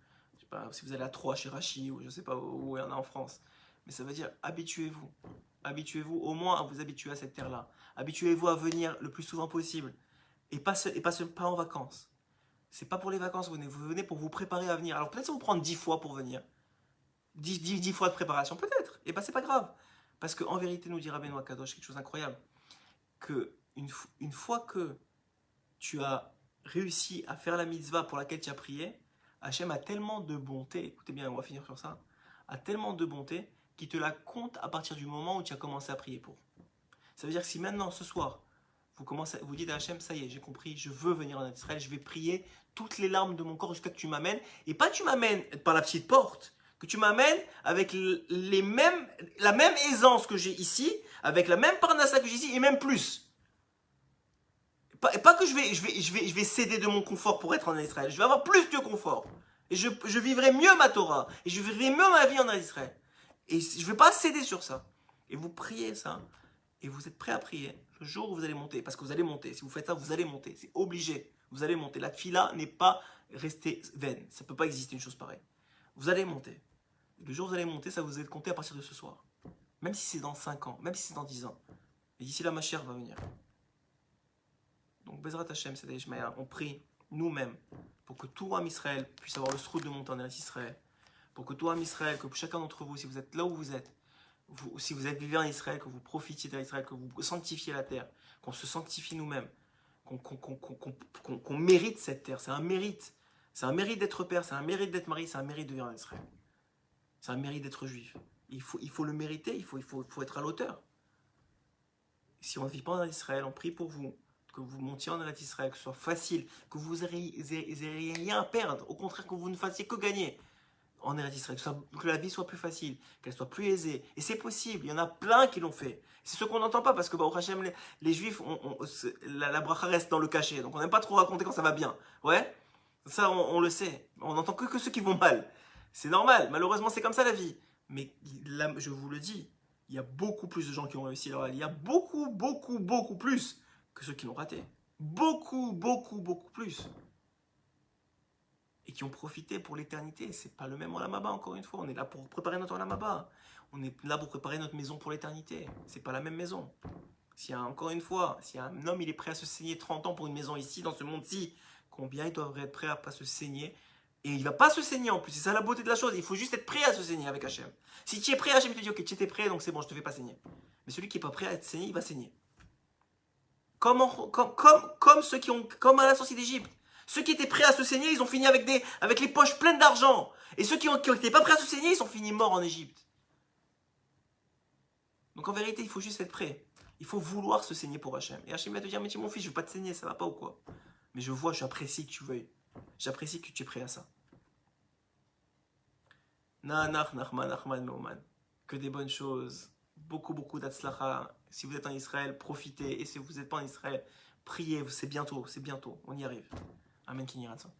Pas, si vous allez à Troyes chez Rachi ou je ne sais pas où il y en a en France, mais ça veut dire habituez-vous au moins à vous habituer à cette terre-là, habituez-vous à venir le plus souvent possible et pas en vacances. C'est pas pour les vacances, vous venez pour vous préparer à venir. Alors peut-être ça vous prend 10 fois pour venir, 10 fois de préparation peut-être, et ben c'est pas grave, parce qu'en vérité nous dit Rabbeinu Akadosh quelque chose d'incroyable, que une fois que tu as réussi à faire la mitzvah pour laquelle tu as prié, Hachem a tellement de bonté, écoutez bien, on va finir sur ça, a tellement de bonté qu'il te la compte à partir du moment où tu as commencé à prier pour. Ça veut dire que si maintenant, ce soir, vous dites à Hachem, ça y est, j'ai compris, je veux venir en Israël, je vais prier toutes les larmes de mon corps jusqu'à ce que tu m'amènes, et pas tu m'amènes par la petite porte, que tu m'amènes avec la même aisance que j'ai ici, avec la même parnassa que j'ai ici, et même plus. Pas que je vais céder de mon confort pour être en Israël. Je vais avoir plus de confort. Et je vivrai mieux ma Torah. Et je vivrai mieux ma vie en Israël. Et je ne vais pas céder sur ça. Et vous priez ça. Et vous êtes prêt à prier le jour où vous allez monter. Parce que vous allez monter. Si vous faites ça, vous allez monter. C'est obligé. Vous allez monter. La tfila n'est pas restée vaine. Ça ne peut pas exister une chose pareille. Vous allez monter. Et le jour où vous allez monter, ça vous êtes compté à partir de ce soir. Même si c'est dans 5 ans. Même si c'est dans 10 ans. Et d'ici là, ma chère va venir. Donc, Bezrat Hashem, c'est Ishmael, on prie nous-mêmes pour que tout Am Israël puisse avoir le srout de monter en Eretz Israël. Pour que tout Am Israël, que chacun d'entre vous, si vous êtes là où vous êtes, si vous êtes vivant en Israël, que vous profitiez d'Israël, que vous sanctifiez la terre, qu'on se sanctifie nous-mêmes, qu'on mérite cette terre. C'est un mérite. C'est un mérite d'être père, c'est un mérite d'être mari, c'est un mérite de vivre en Israël. C'est un mérite d'être juif. Il faut le mériter, il faut être à l'auteur. Si on ne vit pas en Israël, on prie pour vous. Que vous montiez en Eretz Israël, que ce soit facile, que vous n'ayez rien à perdre, au contraire que vous ne fassiez que gagner en Eretz Israël, que la vie soit plus facile, qu'elle soit plus aisée. Et c'est possible, il y en a plein qui l'ont fait. C'est ce qu'on n'entend pas, parce que au Hachem, les Juifs, la bracha reste dans le cachet, donc on n'aime pas trop raconter quand ça va bien. Ouais, ça on le sait, on n'entend que ceux qui vont mal. C'est normal, malheureusement c'est comme ça la vie. Mais là, je vous le dis, il y a beaucoup plus de gens qui ont réussi leur vie. Il y a beaucoup plus que ceux qui l'ont raté. Beaucoup plus. Et qui ont profité pour l'éternité. C'est pas le même Olam Haba, encore une fois. On est là pour préparer notre Olam Haba. On est là pour préparer notre maison pour l'éternité. C'est pas la même maison. Encore une fois, si un homme il est prêt à se saigner 30 ans pour une maison ici, dans ce monde-ci, combien il devrait être prêt à pas se saigner? Et il va pas se saigner en plus. C'est ça la beauté de la chose. Il faut juste être prêt à se saigner avec Hachem. Si tu es prêt, Hachem te dit ok, tu étais prêt, donc c'est bon, je te fais pas saigner. Mais celui qui est pas prêt à être saigné, il va saigner. Comme à la sortie d'Égypte. Ceux qui étaient prêts à se saigner, ils ont fini avec les poches pleines d'argent. Et ceux qui n'étaient pas prêts à se saigner, ils sont finis morts en Égypte. Donc en vérité, il faut juste être prêt. Il faut vouloir se saigner pour Hachem. Et Hachem va te dire, mais tu es mon fils, je ne veux pas te saigner, ça va pas ou quoi? Mais j'apprécie que tu veuilles. J'apprécie que tu es prêt à ça. Na'anach, Nachman, Nachman, Me'oman. Que des bonnes choses. Beaucoup d'atzlacha. Si vous êtes en Israël, profitez. Et si vous n'êtes pas en Israël, priez. C'est bientôt. On y arrive. Amen, Kinyi Ratzon.